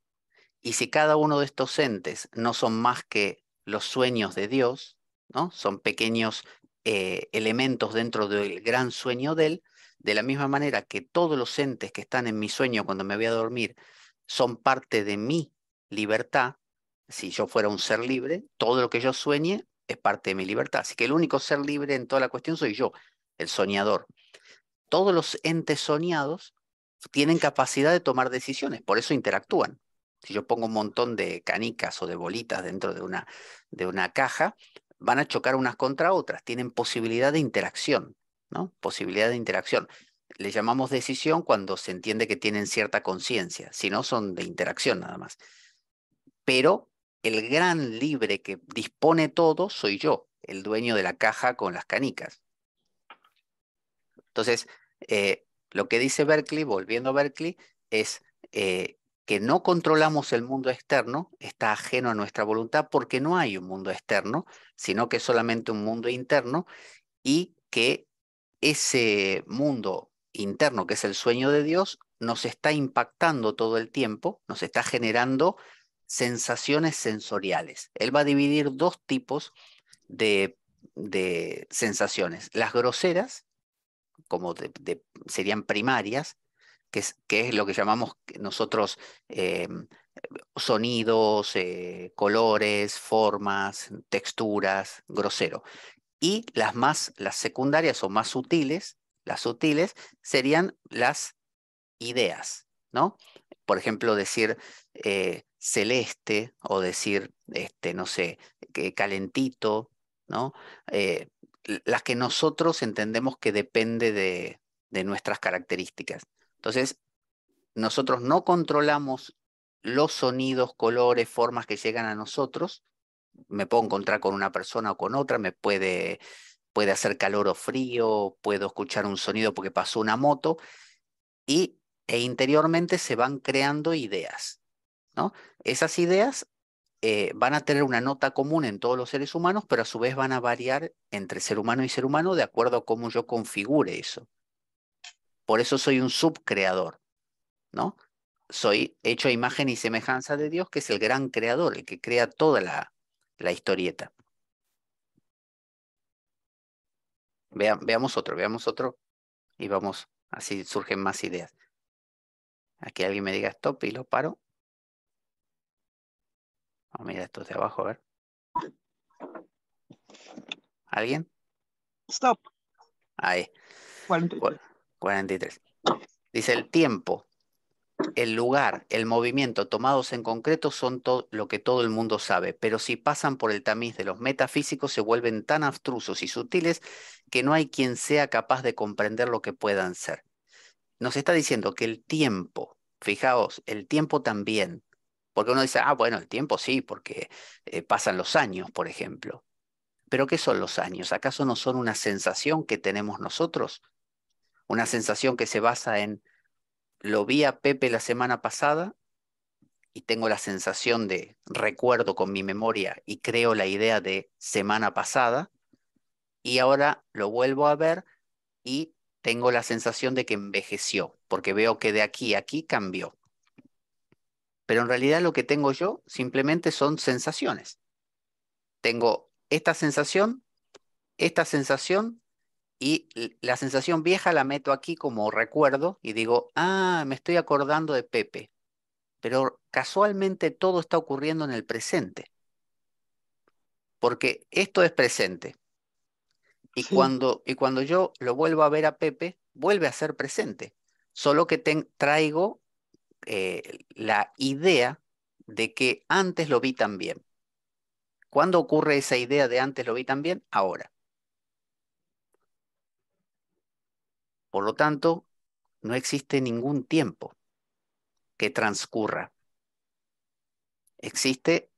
Y si cada uno de estos entes no son más que los sueños de Dios, ¿no? Son pequeños elementos dentro del gran sueño de Él, de la misma manera que todos los entes que están en mi sueño cuando me voy a dormir son parte de mi libertad. Si yo fuera un ser libre, todo lo que yo sueñe es parte de mi libertad. Así que el único ser libre en toda la cuestión soy yo, el soñador. Todos los entes soñados tienen capacidad de tomar decisiones, por eso interactúan. Si yo pongo un montón de canicas o de bolitas dentro de una caja, van a chocar unas contra otras, tienen posibilidad de interacción, ¿no? Posibilidad de interacción. Le llamamos decisión cuando se entiende que tienen cierta conciencia, si no son de interacción nada más. Pero el gran libre que dispone todo soy yo, el dueño de la caja con las canicas. Entonces, lo que dice Berkeley, volviendo a Berkeley, es que no controlamos el mundo externo, está ajeno a nuestra voluntad porque no hay un mundo externo, sino que es solamente un mundo interno, y que ese mundo interno, que es el sueño de Dios, nos está impactando todo el tiempo, nos está generando sensaciones sensoriales. Él va a dividir dos tipos de sensaciones: las groseras, como serían primarias, que es lo que llamamos nosotros sonidos, colores, formas, texturas, grosero. Y las secundarias o más sutiles, las sutiles serían las ideas, ¿no? Por ejemplo, decir celeste, o decir, no sé, calentito, ¿no? Eh, las que nosotros entendemos que depende de nuestras características. Entonces, nosotros no controlamos los sonidos, colores, formas que llegan a nosotros. Me puedo encontrar con una persona o con otra, puede hacer calor o frío, puedo escuchar un sonido porque pasó una moto, e interiormente se van creando ideas, ¿no? Esas ideas van a tener una nota común en todos los seres humanos, pero a su vez van a variar entre ser humano y ser humano de acuerdo a cómo yo configure eso. Por eso soy un subcreador, ¿no? Soy hecho a imagen y semejanza de Dios, que es el gran creador, el que crea toda la historieta. Veamos otro, y vamos, así surgen más ideas. Aquí alguien me diga stop y lo paro. Oh, mira, esto de abajo, a ver. ¿Alguien? Stop. Ahí, 43. 43. Dice: el tiempo, el lugar, el movimiento tomados en concreto son lo que todo el mundo sabe, pero si pasan por el tamiz de los metafísicos se vuelven tan abstrusos y sutiles que no hay quien sea capaz de comprender lo que puedan ser. Nos está diciendo que el tiempo, fijaos, el tiempo también, porque uno dice, bueno, el tiempo sí, porque pasan los años, por ejemplo. Pero ¿qué son los años? ¿Acaso no son una sensación que tenemos nosotros? Una sensación que se basa en: lo vi a Pepe la semana pasada y tengo la sensación de recuerdo con mi memoria y creo la idea de semana pasada, y ahora lo vuelvo a ver y tengo la sensación de que envejeció, porque veo que de aquí a aquí cambió. Pero en realidad lo que tengo yo simplemente son sensaciones. Tengo esta sensación, y la sensación vieja la meto aquí como recuerdo y digo, me estoy acordando de Pepe. Pero casualmente todo está ocurriendo en el presente, porque esto es presente. Y Sí. cuando yo lo vuelvo a ver a Pepe, vuelve a ser presente. Solo que traigo la idea de que antes lo vi también. ¿Cuándo ocurre esa idea de antes lo vi también? Ahora. Por lo tanto, no existe ningún tiempo que transcurra. Existe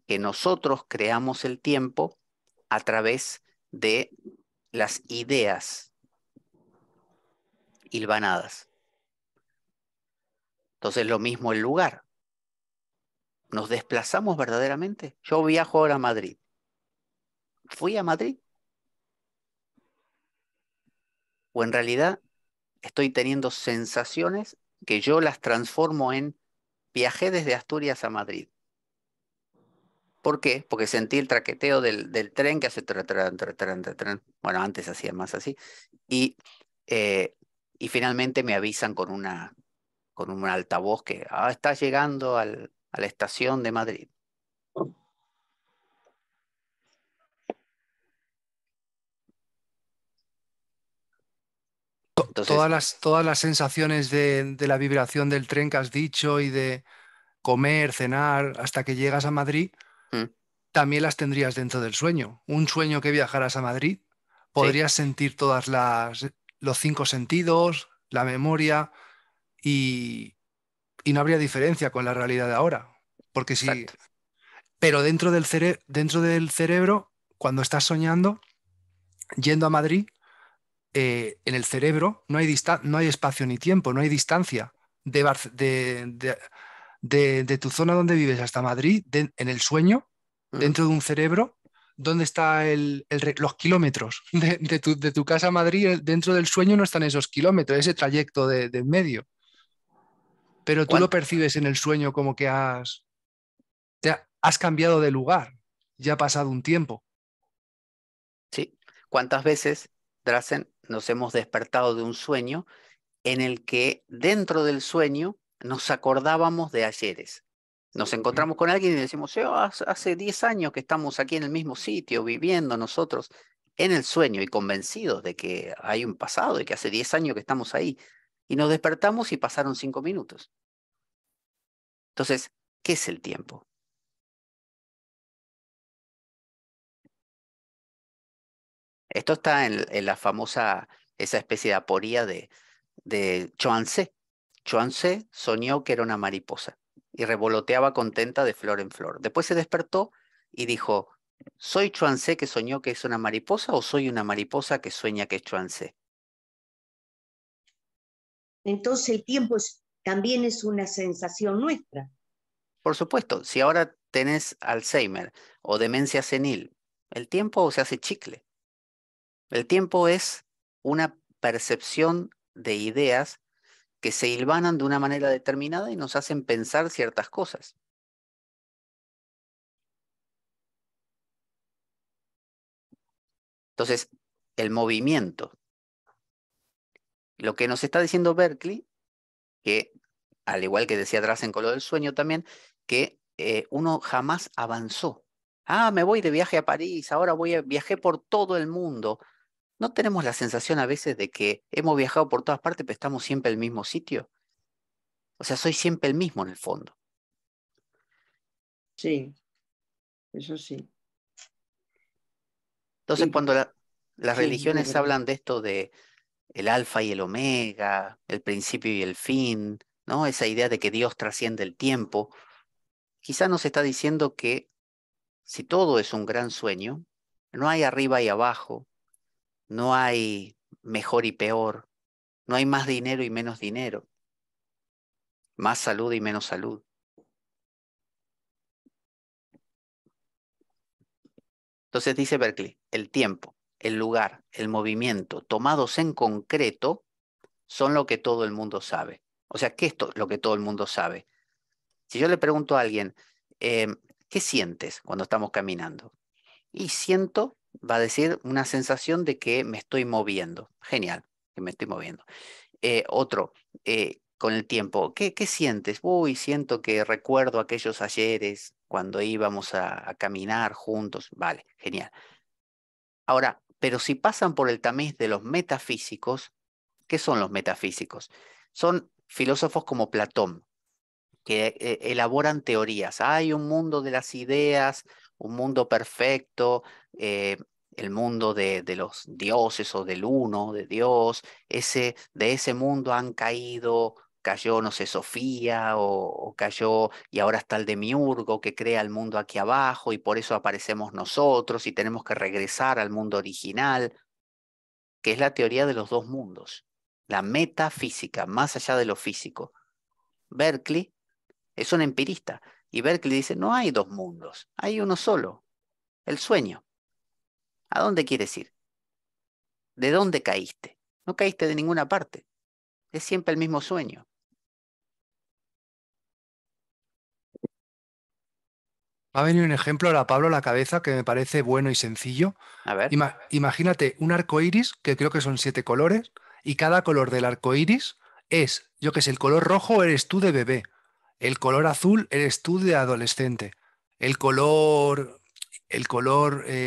que nosotros creamos el tiempo a través de las ideas hilvanadas. Entonces, lo mismo el lugar. ¿Nos desplazamos verdaderamente? Yo viajo ahora a Madrid. ¿Fui a Madrid? ¿O en realidad estoy teniendo sensaciones que yo las transformo en: viajé desde Asturias a Madrid? ¿Por qué? Porque sentí el traqueteo del tren que hace tran. Bueno, antes hacía más así. Y, eh, y finalmente me avisan con un altavoz que está llegando a la estación de Madrid. Entonces, Todas las sensaciones de la vibración del tren que has dicho y de comer, cenar, hasta que llegas a Madrid, mm, también las tendrías dentro del sueño. Un sueño que viajaras a Madrid, sí, podrías sentir los cinco sentidos, la memoria y, y no habría diferencia con la realidad de ahora. Porque sí, exacto. pero dentro del cerebro, cuando estás soñando, yendo a Madrid, en el cerebro no hay espacio ni tiempo, no hay distancia de tu zona donde vives hasta Madrid, en el sueño, dentro de un cerebro, ¿dónde está los kilómetros de tu casa a Madrid? Dentro del sueño no están esos kilómetros, ese trayecto de en medio. Pero tú lo ¿Cuánto? percibes en el sueño como que has cambiado de lugar, ya ha pasado un tiempo. ¿Sí? ¿Cuántas veces, Drazen, nos hemos despertado de un sueño en el que dentro del sueño nos acordábamos de ayeres? Nos encontramos con alguien y le decimos, hace 10 años que estamos aquí en el mismo sitio, viviendo nosotros en el sueño y convencidos de que hay un pasado y que hace 10 años que estamos ahí. Y nos despertamos y pasaron 5 minutos. Entonces, ¿qué es el tiempo? Esto está en la famosa, esa especie de aporía de Chuang-Tzu. Chuang-Tzu soñó que era una mariposa y revoloteaba contenta de flor en flor. Después se despertó y dijo, ¿soy Chuang-Tzu que soñó que es una mariposa o soy una mariposa que sueña que es Chuang-Tzu? Entonces el tiempo también es una sensación nuestra. Por supuesto, si ahora tenés Alzheimer o demencia senil, el tiempo se hace chicle. El tiempo es una percepción de ideas que se hilvanan de una manera determinada y nos hacen pensar ciertas cosas. Entonces, el movimiento, lo que nos está diciendo Berkeley, que al igual que decía Drazen con lo del sueño también, que uno jamás avanzó. Me voy de viaje a París, ahora viajé por todo el mundo. ¿No tenemos la sensación a veces de que hemos viajado por todas partes, pero estamos siempre en el mismo sitio? O sea, soy siempre el mismo en el fondo. Sí, eso sí. Entonces, Y, cuando las sí, religiones perdón. hablan de esto de el alfa y el omega, el principio y el fin, ¿no? Esa idea de que Dios trasciende el tiempo, quizá nos está diciendo que si todo es un gran sueño, no hay arriba y abajo, no hay mejor y peor, no hay más dinero y menos dinero, más salud y menos salud. Entonces dice Berkeley, el tiempo, el lugar, el movimiento, tomados en concreto, son lo que todo el mundo sabe. O sea, ¿qué es lo que todo el mundo sabe? Si yo le pregunto a alguien, ¿qué sientes cuando estamos caminando? Y siento, va a decir, una sensación de que me estoy moviendo. Genial, que me estoy moviendo. Otro, con el tiempo, ¿qué sientes? Uy, siento que recuerdo aquellos ayeres cuando íbamos a caminar juntos. Vale, genial. Ahora, pero si pasan por el tamiz de los metafísicos, ¿qué son los metafísicos? Son filósofos como Platón, que elaboran teorías. Hay un mundo de las ideas, un mundo perfecto, eh, el mundo de los dioses o del uno, de Dios. De ese mundo han caído, cayó, no sé, Sofía o cayó y ahora está el demiurgo que crea el mundo aquí abajo y por eso aparecemos nosotros y tenemos que regresar al mundo original, que es la teoría de los dos mundos, la metafísica, más allá de lo físico. Berkeley es un empirista. Y Berkeley dice, no hay dos mundos, hay uno solo, el sueño. ¿A dónde quieres ir? ¿De dónde caíste? No caíste de ninguna parte. Es siempre el mismo sueño. Va a venir un ejemplo ahora, Pablo, a la cabeza que me parece bueno y sencillo. A ver, Imagínate un arco iris, que creo que son 7 colores, y cada color del arco iris es, yo que sé, el color rojo eres tú de bebé, el color azul eres tú de adolescente, el color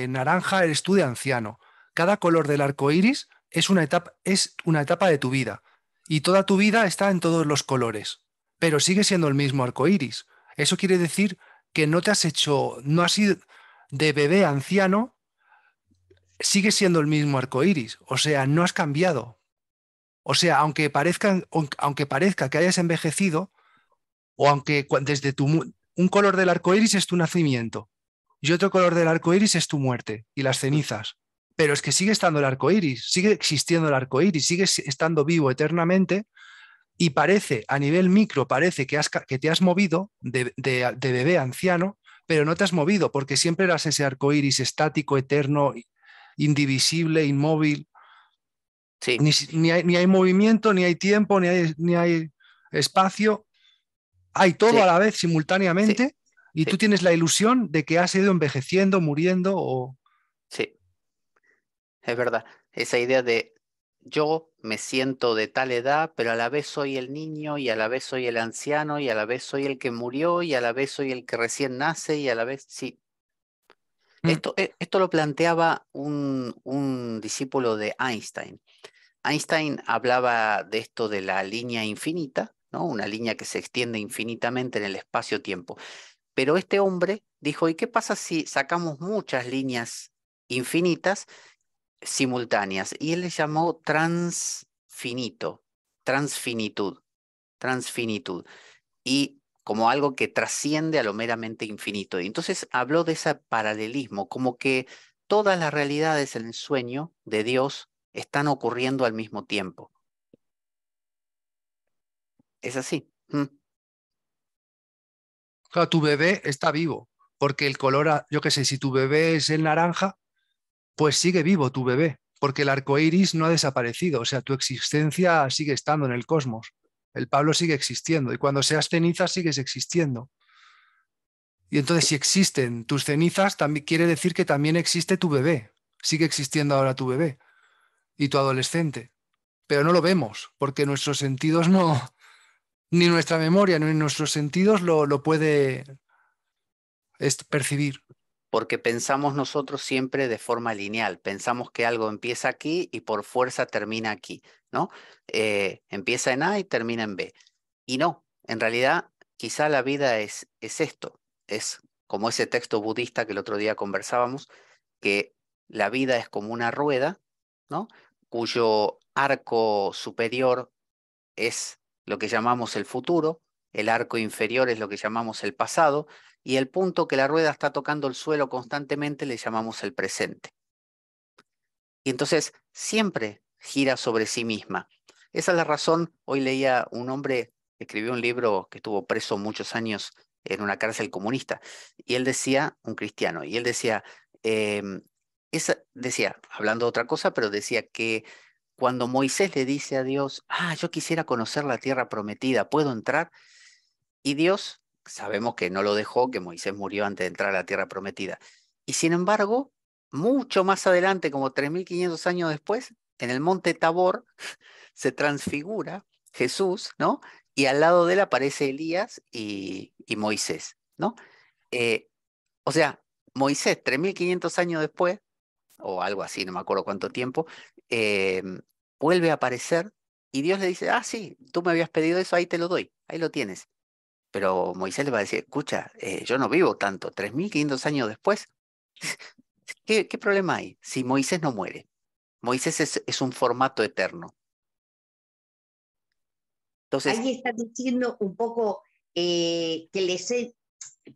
naranja eres tú de anciano. Cada color del arco iris es una etapa de tu vida, y toda tu vida está en todos los colores, pero sigue siendo el mismo arco iris. Eso quiere decir que no has ido de bebé a anciano, sigue siendo el mismo arco iris, o sea, no has cambiado. O sea, aunque parezca que hayas envejecido, o aunque un color del arco iris es tu nacimiento y otro color del arco iris es tu muerte y las mm, cenizas. Pero es que sigue estando el arco iris, sigue existiendo el arco iris, sigue estando vivo eternamente, y parece, a nivel micro, parece que te has movido de bebé a anciano, pero no te has movido porque siempre eras ese arco iris estático, eterno, indivisible, inmóvil. Sí, Ni hay movimiento, ni hay tiempo, ni hay espacio. Hay todo a sí, la vez sí, simultáneamente y tú sí, tienes la ilusión de que has ido envejeciendo, muriendo o... sí, es verdad. Esa idea de yo me siento de tal edad, pero a la vez soy el niño y a la vez soy el anciano y a la vez soy el que murió y a la vez soy el que recién nace y a la vez, sí. Mm. Esto lo planteaba un discípulo de Einstein. Einstein hablaba de esto de la línea infinita, ¿no? Una línea que se extiende infinitamente en el espacio-tiempo. Pero este hombre dijo, ¿y qué pasa si sacamos muchas líneas infinitas simultáneas? Y él le llamó transfinitud, transfinitud. Y como algo que trasciende a lo meramente infinito. Y entonces habló de ese paralelismo, como que todas las realidades en el sueño de Dios están ocurriendo al mismo tiempo. Es así. Claro, tu bebé está vivo, porque el color, yo qué sé, si tu bebé es el naranja, pues sigue vivo tu bebé, porque el arco iris no ha desaparecido, o sea, tu existencia sigue estando en el cosmos. El Pablo sigue existiendo y cuando seas ceniza sigues existiendo. Y entonces, si existen tus cenizas, también quiere decir que también existe tu bebé. Sigue existiendo ahora tu bebé y tu adolescente. Pero no lo vemos, porque nuestros sentidos no, ni nuestra memoria, ni nuestros sentidos lo puede percibir. Porque pensamos nosotros siempre de forma lineal, pensamos que algo empieza aquí y por fuerza termina aquí, ¿no? Empieza en A y termina en B. Y no, en realidad quizá la vida es esto, es como ese texto budista que el otro día conversábamos, que la vida es como una rueda, ¿no? Cuyo arco superior es lo que llamamos el futuro, el arco inferior es lo que llamamos el pasado, y el punto que la rueda está tocando el suelo constantemente le llamamos el presente. Y entonces siempre gira sobre sí misma. Esa es la razón. Hoy leía un hombre que escribió un libro que estuvo preso muchos años en una cárcel comunista, y él decía, un cristiano, y él decía, decía, hablando de otra cosa, pero decía que cuando Moisés le dice a Dios, yo quisiera conocer la tierra prometida, ¿puedo entrar? Y Dios, sabemos que no lo dejó, que Moisés murió antes de entrar a la tierra prometida. Y sin embargo, mucho más adelante, como 3500 años después, en el monte Tabor, se transfigura Jesús, ¿no? Y al lado de él aparece Elías y Moisés, ¿no? Eh, o sea, Moisés, 3500 años después, o algo así, no me acuerdo cuánto tiempo, eh, vuelve a aparecer y Dios le dice, sí, tú me habías pedido eso, ahí te lo doy, ahí lo tienes. Pero Moisés le va a decir, escucha, yo no vivo tanto, 3500 años después, ¿qué problema hay si Moisés no muere? Moisés es un formato eterno. Entonces, Ahí está diciendo un poco que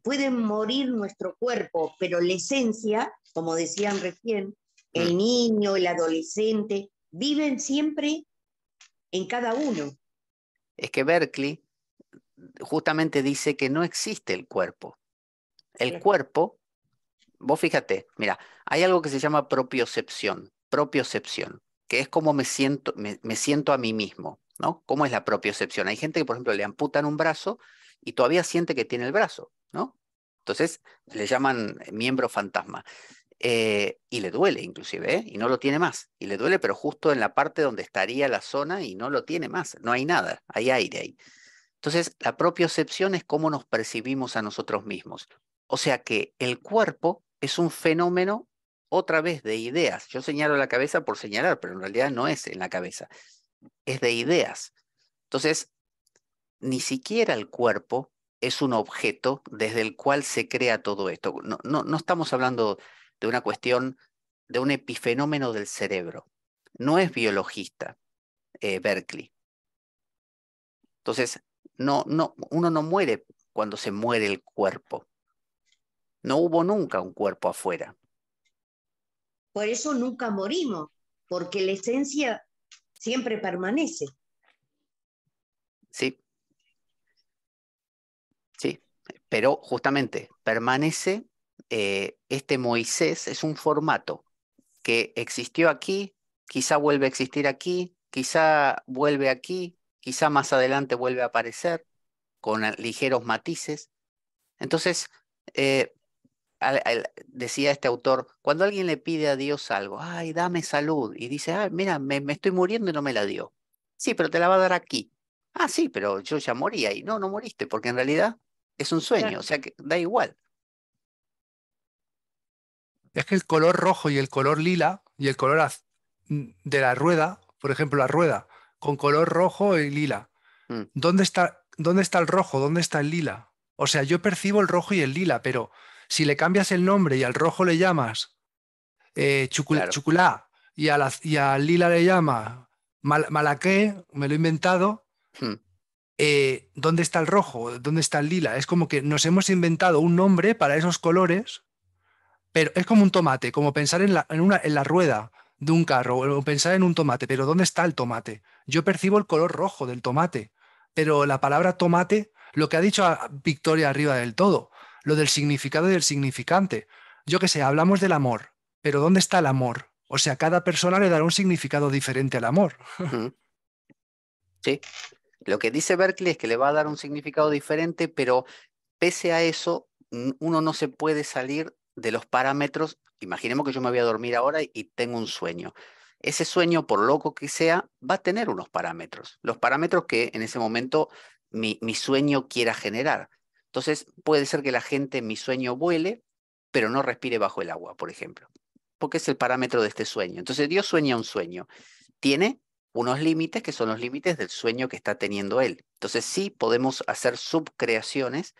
pueden morir nuestro cuerpo, pero la esencia, como decían recién, mm, el niño, el adolescente, viven siempre en cada uno. es que Berkeley justamente dice que no existe el cuerpo. El cuerpo, vos fíjate, mira, hay algo que se llama propiocepción, que es como me siento a mí mismo, ¿no? ¿Cómo es la propiocepción? Hay gente que, por ejemplo, le amputan un brazo y todavía siente que tiene el brazo, ¿no? Entonces le llaman miembro fantasma. Y le duele inclusive, ¿eh? Y no lo tiene más. Y le duele, pero justo en la parte donde estaría la zona y no lo tiene más. No hay nada, hay aire ahí. Entonces, la propiocepción es cómo nos percibimos a nosotros mismos. O sea que el cuerpo es un fenómeno otra vez de ideas. Yo señalo la cabeza por señalar, pero en realidad no es en la cabeza, es de ideas. Entonces, ni siquiera el cuerpo es un objeto desde el cual se crea todo esto. No estamos hablando de una cuestión, de un epifenómeno del cerebro. No es biologista, Berkeley. Entonces, uno no muere cuando se muere el cuerpo. No hubo nunca un cuerpo afuera. Por eso nunca morimos, porque la esencia siempre permanece. sí, sí. Pero justamente permanece, este Moisés es un formato que existió aquí, quizá vuelve a existir aquí, quizá vuelve aquí, quizá más adelante vuelve a aparecer con ligeros matices. Entonces, eh, decía este autor, cuando alguien le pide a Dios algo, ay, dame salud, y dice, ah, mira, me estoy muriendo y no me la dio. Sí, pero te la va a dar aquí. Ah, sí, pero yo ya morí ahí. No, no moriste, porque en realidad es un sueño, Claro, o sea que da igual. Es que el color rojo y el color lila y el color de la rueda, por ejemplo, la rueda con color rojo y lila. Mm, Dónde está el rojo? ¿Dónde está el lila? O sea, yo percibo el rojo y el lila, pero si le cambias el nombre y al rojo le llamas claro. chuculá y al lila le llamas malaqué, me lo he inventado, Mm, ¿dónde está el rojo? ¿Dónde está el lila? Es como que nos hemos inventado un nombre para esos colores, pero es como un tomate, como pensar en la rueda de un carro o pensar en un tomate, pero ¿dónde está el tomate? Yo percibo el color rojo del tomate, pero la palabra tomate, lo que ha dicho Victoria arriba del todo, lo del significado y del significante. Yo qué sé, hablamos del amor, pero ¿dónde está el amor? O sea, cada persona le dará un significado diferente al amor. mm, sí. Lo que dice Berkeley es que le va a dar un significado diferente, pero pese a eso, uno no se puede salir de los parámetros. Imaginemos que yo me voy a dormir ahora y tengo un sueño. Ese sueño, por loco que sea, va a tener unos parámetros. Los parámetros que en ese momento mi sueño quiera generar. Entonces, puede ser que la gente en mi sueño vuele, pero no respire bajo el agua, por ejemplo. Porque es el parámetro de este sueño. Entonces, Dios sueña un sueño. Tiene unos límites que son los límites del sueño que está teniendo él. Entonces, sí podemos hacer subcreaciones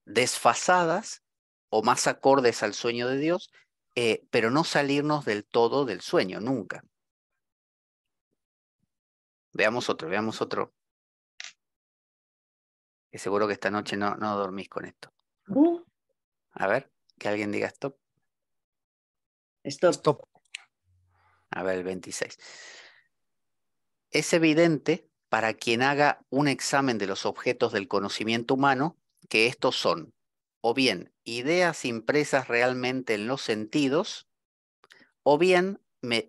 desfasadas o más acordes al sueño de Dios, pero no salirnos del todo del sueño, nunca. Veamos otro, que seguro que esta noche no dormís con esto. Bu, A ver, que alguien diga stop. stop. Stop. A ver, el 26. Es evidente para quien haga un examen de los objetos del conocimiento humano que estos son, o bien, ideas impresas realmente en los sentidos, o bien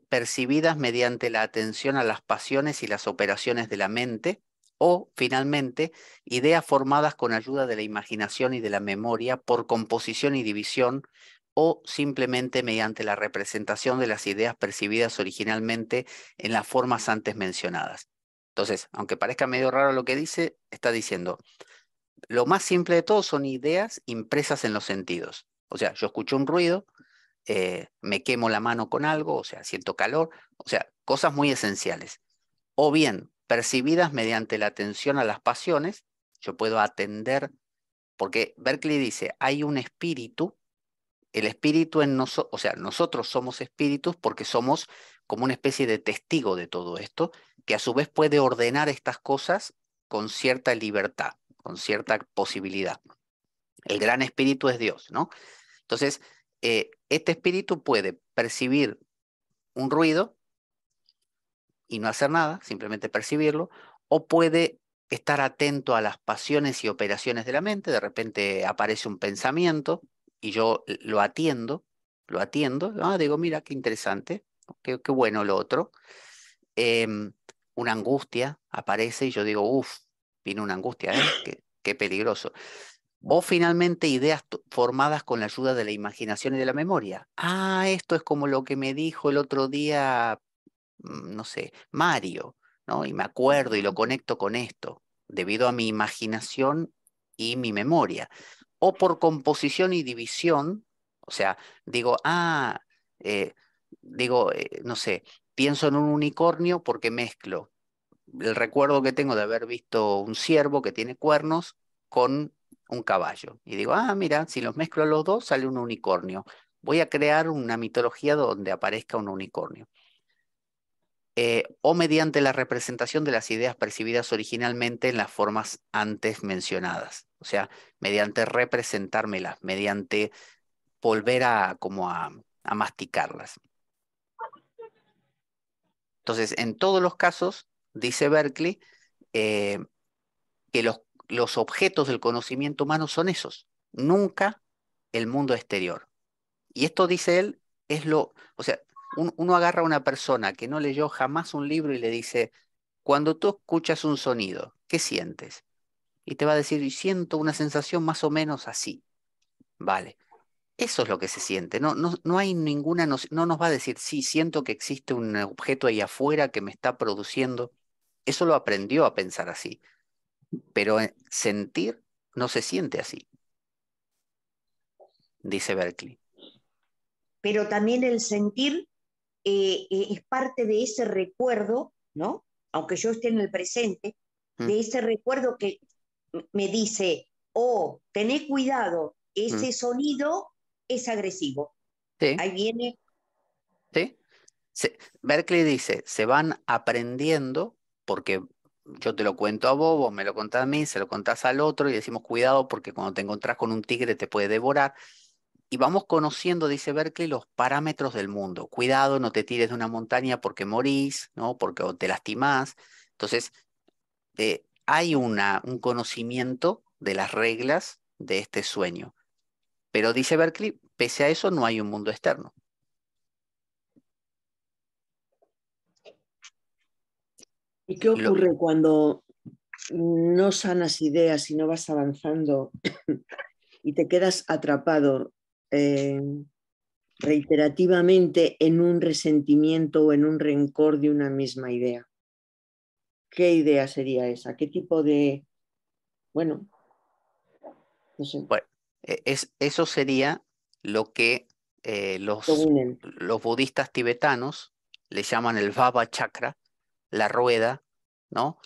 percibidas mediante la atención a las pasiones y las operaciones de la mente, o finalmente, ideas formadas con ayuda de la imaginación y de la memoria por composición y división, o simplemente mediante la representación de las ideas percibidas originalmente en las formas antes mencionadas. Entonces, aunque parezca medio raro lo que dice, está diciendo, lo más simple de todo son ideas impresas en los sentidos. O sea, yo escucho un ruido, me quemo la mano con algo, o sea, siento calor, o sea, cosas muy esenciales. O bien, percibidas mediante la atención a las pasiones, yo puedo atender, porque Berkeley dice, hay un espíritu, el espíritu en nosotros, o sea, nosotros somos espíritus porque somos como una especie de testigo de todo esto, que a su vez puede ordenar estas cosas con cierta libertad, con cierta posibilidad. El gran espíritu es Dios, ¿no? Entonces, este espíritu puede percibir un ruido y no hacer nada, simplemente percibirlo, o puede estar atento a las pasiones y operaciones de la mente, de repente aparece un pensamiento y yo lo atiendo, digo, mira, qué interesante, qué bueno lo otro. Em, una angustia aparece y yo digo, uff, vino una angustia, ¿eh? Qué peligroso. O finalmente ideas formadas con la ayuda de la imaginación y de la memoria. Ah, esto es como lo que me dijo el otro día, no sé, Mario, ¿no? Y me acuerdo y lo conecto con esto, debido a mi imaginación y mi memoria. O por composición y división, o sea, digo, eh, no sé, pienso en un unicornio porque mezclo el recuerdo que tengo de haber visto un ciervo que tiene cuernos con un caballo. Y digo, mira, si los mezclo a los dos, sale un unicornio. Voy a crear una mitología donde aparezca un unicornio. O mediante la representación de las ideas percibidas originalmente en las formas antes mencionadas. O sea, mediante representármelas, mediante volver a masticarlas. Entonces, en todos los casos, dice Berkeley, eh, que los objetos del conocimiento humano son esos, nunca el mundo exterior. Y esto, dice él, o sea, uno agarra a una persona que no leyó jamás un libro y le dice, cuando tú escuchas un sonido, ¿qué sientes? Y te va a decir, siento una sensación más o menos así. Vale, eso es lo que se siente. No hay ninguna noción, no nos va a decir, sí, siento que existe un objeto ahí afuera que me está produciendo. Eso lo aprendió a pensar así, pero sentir no se siente así, dice Berkeley. Pero también el sentir es parte de ese recuerdo, ¿no? Aunque yo esté en el presente, Mm, de ese recuerdo que me dice, oh, tené cuidado, mm. ese sonido es agresivo. Sí, Ahí viene, sí. Berkeley dice, se van aprendiendo porque yo te lo cuento a vos, vos me lo contás a mí, se lo contás al otro y decimos cuidado porque cuando te encontrás con un tigre te puede devorar. Y vamos conociendo, dice Berkeley, los parámetros del mundo. Cuidado, no te tires de una montaña porque morís, ¿no? Porque o te lastimás. Entonces, hay un conocimiento de las reglas de este sueño. Pero dice Berkeley, pese a eso no hay un mundo externo. ¿Y qué Lo- ocurre cuando no sanas ideas y no vas avanzando y te quedas atrapado reiterativamente en un resentimiento o en un rencor de una misma idea? ¿Qué idea sería esa? ¿Qué tipo de, bueno, no sé, bueno, eso sería lo que lo unen? los budistas tibetanos le llaman el Baba Chakra, la rueda, ¿no?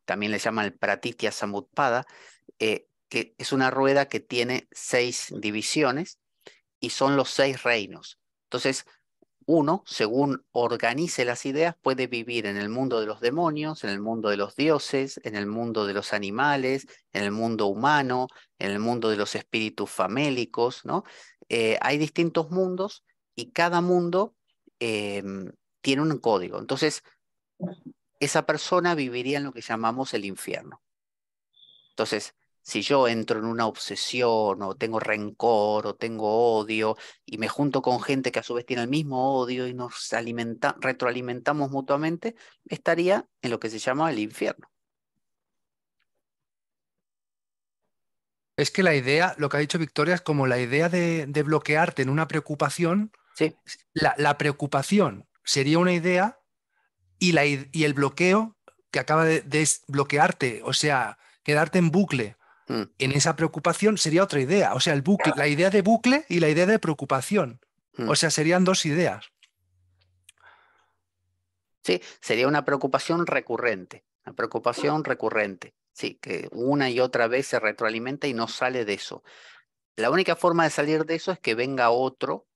También le llaman el Pratitya Samutpada, que es una rueda que tiene 6 divisiones y son los 6 reinos. Entonces, uno, según organice las ideas, puede vivir en el mundo de los demonios, en el mundo de los dioses, en el mundo de los animales, en el mundo humano, en el mundo de los espíritus famélicos, ¿no? Hay distintos mundos y cada mundo tiene un código. Entonces, esa persona viviría en lo que llamamos el infierno. Entonces, si yo entro en una obsesión o tengo rencor o tengo odio y me junto con gente que a su vez tiene el mismo odio y nos retroalimentamos mutuamente, estaría en lo que se llama el infierno. Es que la idea, lo que ha dicho Victoria, es como la idea de bloquearte en una preocupación. ¿Sí? La preocupación sería una idea y el bloqueo que acaba de desbloquearte, o sea, quedarte en bucle Mm, en esa preocupación sería otra idea. O sea, el bucle, la idea de bucle y la idea de preocupación. mm. O sea, serían dos ideas. Sí, sería una preocupación recurrente, una preocupación recurrente. Sí, que una y otra vez se retroalimenta y no sale de eso. La única forma de salir de eso es que venga otro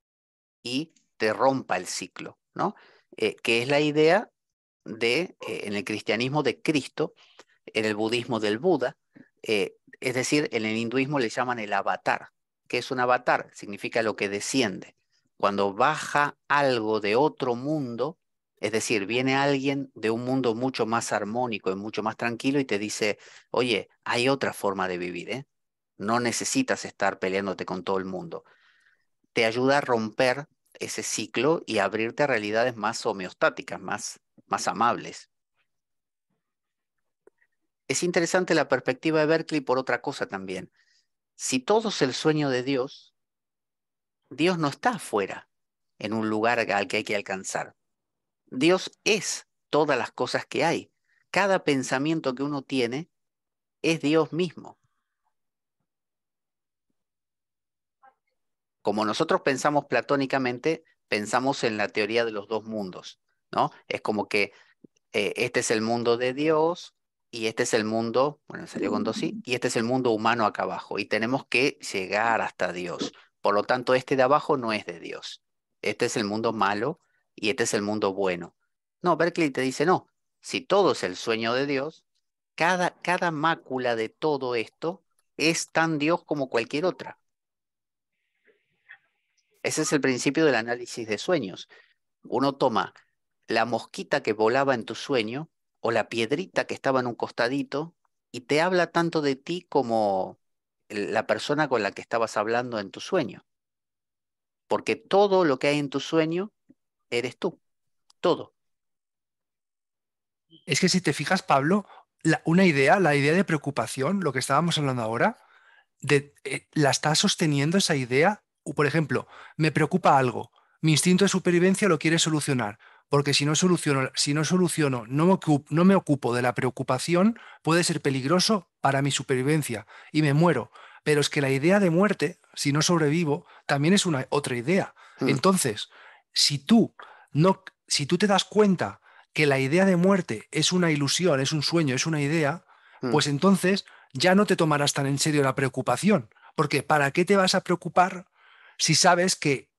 y te rompa el ciclo, ¿no? Que es la idea en el cristianismo de Cristo, en el budismo del Buda, es decir, en el hinduismo le llaman el avatar. ¿Qué es un avatar? Significa lo que desciende. Cuando baja algo de otro mundo, es decir, viene alguien de un mundo mucho más armónico y mucho más tranquilo y te dice, oye, hay otra forma de vivir, ¿eh? No necesitas estar peleándote con todo el mundo. Te ayuda a romper ese ciclo y a abrirte a realidades más homeostáticas, más amables. Es interesante la perspectiva de Berkeley por otra cosa también. Si todo es el sueño de Dios, Dios no está afuera, en un lugar al que hay que alcanzar. Dios es todas las cosas que hay. Cada pensamiento que uno tiene es Dios mismo. Como nosotros pensamos platónicamente, pensamos en la teoría de los dos mundos, ¿no? Es como que este es el mundo de Dios y este es el mundo, bueno, salió con dos sí, y este es el mundo humano acá abajo y tenemos que llegar hasta Dios. Por lo tanto, este de abajo no es de Dios. Este es el mundo malo y este es el mundo bueno. No, Berkeley te dice, no, si todo es el sueño de Dios, cada mácula de todo esto es tan Dios como cualquier otra. Ese es el principio del análisis de sueños. Uno toma la mosquita que volaba en tu sueño o la piedrita que estaba en un costadito y te habla tanto de ti como la persona con la que estabas hablando en tu sueño. Porque todo lo que hay en tu sueño eres tú, todo. Es que si te fijas, Pablo, una idea, la idea de preocupación, lo que estábamos hablando ahora, la está sosteniendo esa idea. Por ejemplo, me preocupa algo, mi instinto de supervivencia lo quiere solucionar, porque si no soluciono, no me ocupo de la preocupación, puede ser peligroso para mi supervivencia y me muero. Pero es que la idea de muerte, si no sobrevivo, también es otra idea. Mm, Entonces, si tú no, si tú te das cuenta que la idea de muerte es una ilusión, es un sueño, es una idea, mm. pues entonces ya no te tomarás tan en serio la preocupación. Porque ¿para qué te vas a preocupar si sabes que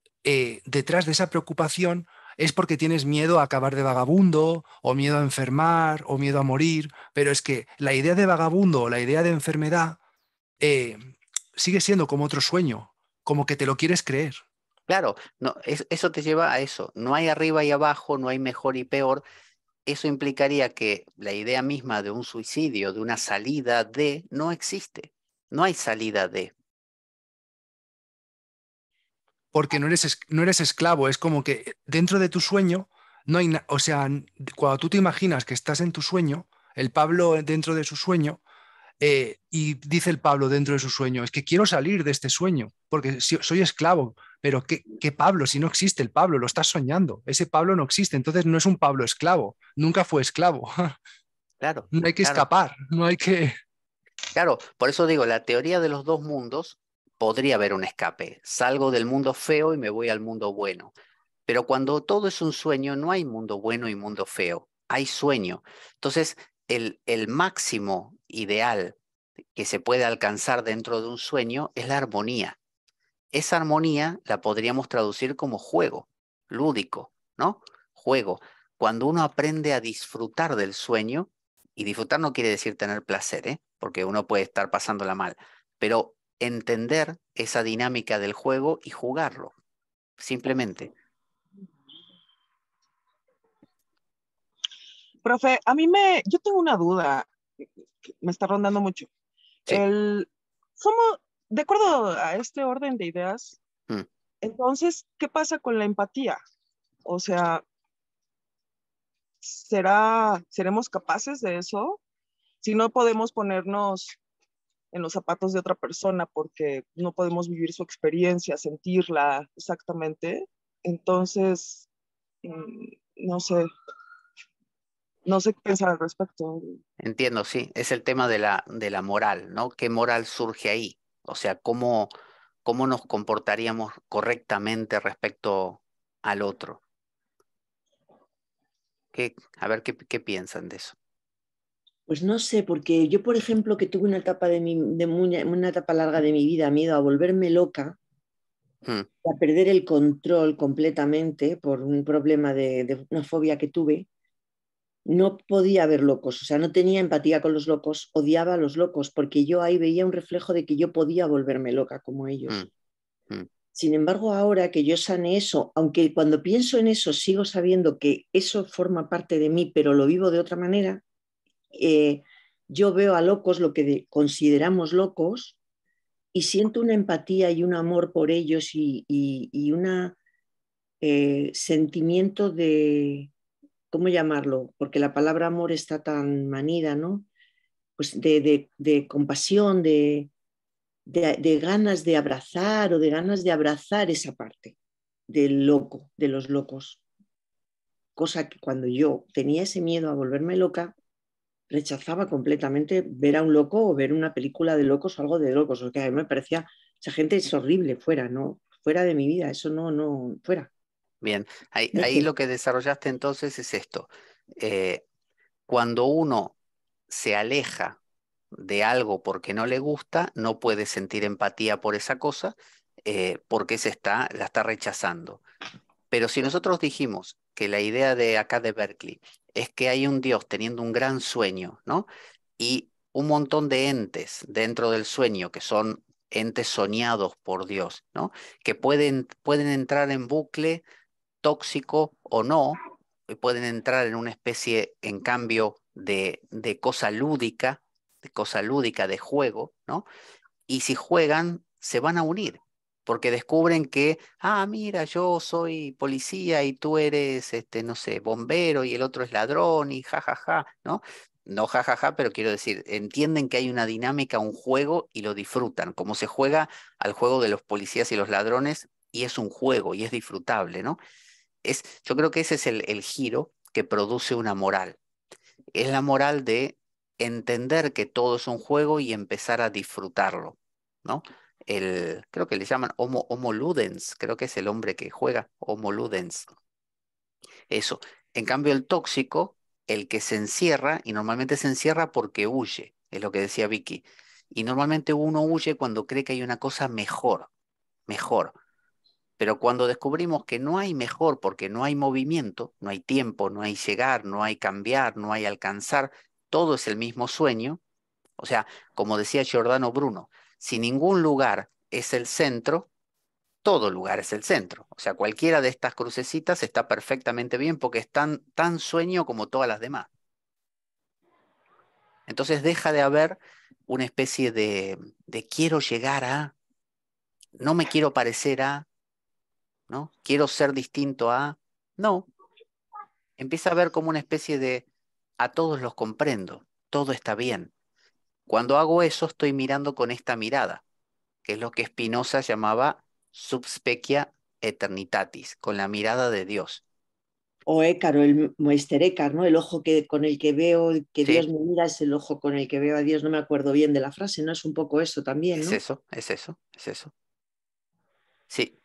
detrás de esa preocupación es porque tienes miedo a acabar de vagabundo, o miedo a enfermar, o miedo a morir? Pero es que la idea de vagabundo o la idea de enfermedad eh, sigue siendo como otro sueño, como que te lo quieres creer. Claro, no, eso te lleva a eso. No hay arriba y abajo, no hay mejor y peor. Eso implicaría que la idea misma de un suicidio, de una salida de, no existe. No hay salida de. Porque no eres esclavo, es como que dentro de tu sueño no hay, o sea, cuando tú te imaginas que estás en tu sueño, el Pablo dentro de su sueño, y dice el Pablo dentro de su sueño, es que quiero salir de este sueño, porque soy esclavo, pero ¿qué Pablo? Si no existe el Pablo, lo estás soñando, ese Pablo no existe, entonces no es un Pablo esclavo, nunca fue esclavo, Claro, no hay que claro, escapar, no hay que... claro. Por eso digo, la teoría de los dos mundos podría haber un escape. Salgo del mundo feo y me voy al mundo bueno. Pero cuando todo es un sueño, no hay mundo bueno y mundo feo. Hay sueño. Entonces, el máximo ideal que se puede alcanzar dentro de un sueño es la armonía. Esa armonía la podríamos traducir como juego, lúdico, ¿no? Juego. Cuando uno aprende a disfrutar del sueño, y disfrutar no quiere decir tener placer, ¿eh? Porque uno puede estar pasándola mal, pero entender esa dinámica del juego y jugarlo, simplemente. Profe, yo tengo una duda que me está rondando mucho. Sí. Somos, de acuerdo a este orden de ideas, Mm. entonces, ¿qué pasa con la empatía? O sea, ¿seremos capaces de eso? Si no podemos ponernos en los zapatos de otra persona porque no podemos vivir su experiencia, sentirla exactamente, entonces, no sé, no sé qué pensar al respecto. Entiendo, sí, es el tema de la moral, ¿no? ¿Qué moral surge ahí? O sea, cómo nos comportaríamos correctamente respecto al otro. A ver qué piensan de eso. Pues no sé, porque yo, por ejemplo, que tuve una etapa una etapa larga de mi vida, miedo a volverme loca, Mm, a perder el control completamente por un problema de una fobia que tuve, no podía ver locos, o sea, no tenía empatía con los locos, odiaba a los locos, porque yo ahí veía un reflejo de que yo podía volverme loca como mm, ellos. mm. Sin embargo, ahora que yo sané eso, aunque cuando pienso en eso sigo sabiendo que eso forma parte de mí, pero lo vivo de otra manera, eh, yo veo a locos, lo que consideramos locos, y siento una empatía y un amor por ellos y un sentimiento de, ¿cómo llamarlo? Porque la palabra amor está tan manida, ¿no? Pues de compasión, de ganas de abrazar o de ganas de abrazar esa parte del loco, de los locos. Cosa que cuando yo tenía ese miedo a volverme loca, rechazaba completamente ver a un loco o ver una película de locos o algo de locos. O sea, a mí me parecía, esa gente es horrible, fuera, ¿no? Fuera de mi vida, eso no, fuera. Bien, No ahí sé. lo que desarrollaste entonces es esto. Eh, Cuando uno se aleja de algo porque no le gusta, no puede sentir empatía por esa cosa, porque la está rechazando. Pero si nosotros dijimos que la idea de acá de Berkeley es que hay un Dios teniendo un gran sueño, ¿no? Y un montón de entes dentro del sueño que son entes soñados por Dios, ¿no? Que pueden entrar en bucle tóxico o no, y pueden entrar en una especie, en cambio, de cosa lúdica, de juego, ¿no? Y si juegan, se van a unir, porque descubren que, mira, yo soy policía y tú eres, no sé, bombero y el otro es ladrón y jajaja, ¿no? No jajaja, pero quiero decir, entienden que hay una dinámica, un juego y lo disfrutan, como se juega al juego de los policías y los ladrones y es un juego y es disfrutable, ¿no? Yo creo que ese es el giro que produce una moral. Es la moral de entender que todo es un juego y empezar a disfrutarlo, ¿no? Creo que le llaman homo ludens, creo que es el hombre que juega, homo ludens. Eso. En cambio, el tóxico, el que se encierra, y normalmente se encierra porque huye, es lo que decía Vicky. Y normalmente uno huye cuando cree que hay una cosa mejor, mejor. Pero cuando descubrimos que no hay mejor porque no hay movimiento, no hay tiempo, no hay llegar, no hay cambiar, no hay alcanzar, todo es el mismo sueño. O sea, como decía Giordano Bruno, si ningún lugar es el centro, todo lugar es el centro. O sea, cualquiera de estas crucecitas está perfectamente bien porque es tan sueño como todas las demás. Entonces deja de haber una especie de quiero llegar a, no me quiero parecer a, ¿no? Quiero ser distinto a, no. Empieza a ver como una especie de a todos los comprendo, todo está bien. Cuando hago eso estoy mirando con esta mirada, que es lo que Spinoza llamaba subspecia eternitatis, con la mirada de Dios. O Écaro, el Meister Eckhart, ¿no? El ojo con el que veo que Dios Sí, me mira es el ojo con el que veo a Dios. No me acuerdo bien de la frase, ¿no? Es un poco eso también, es ¿no? eso, es eso, es eso. Sí,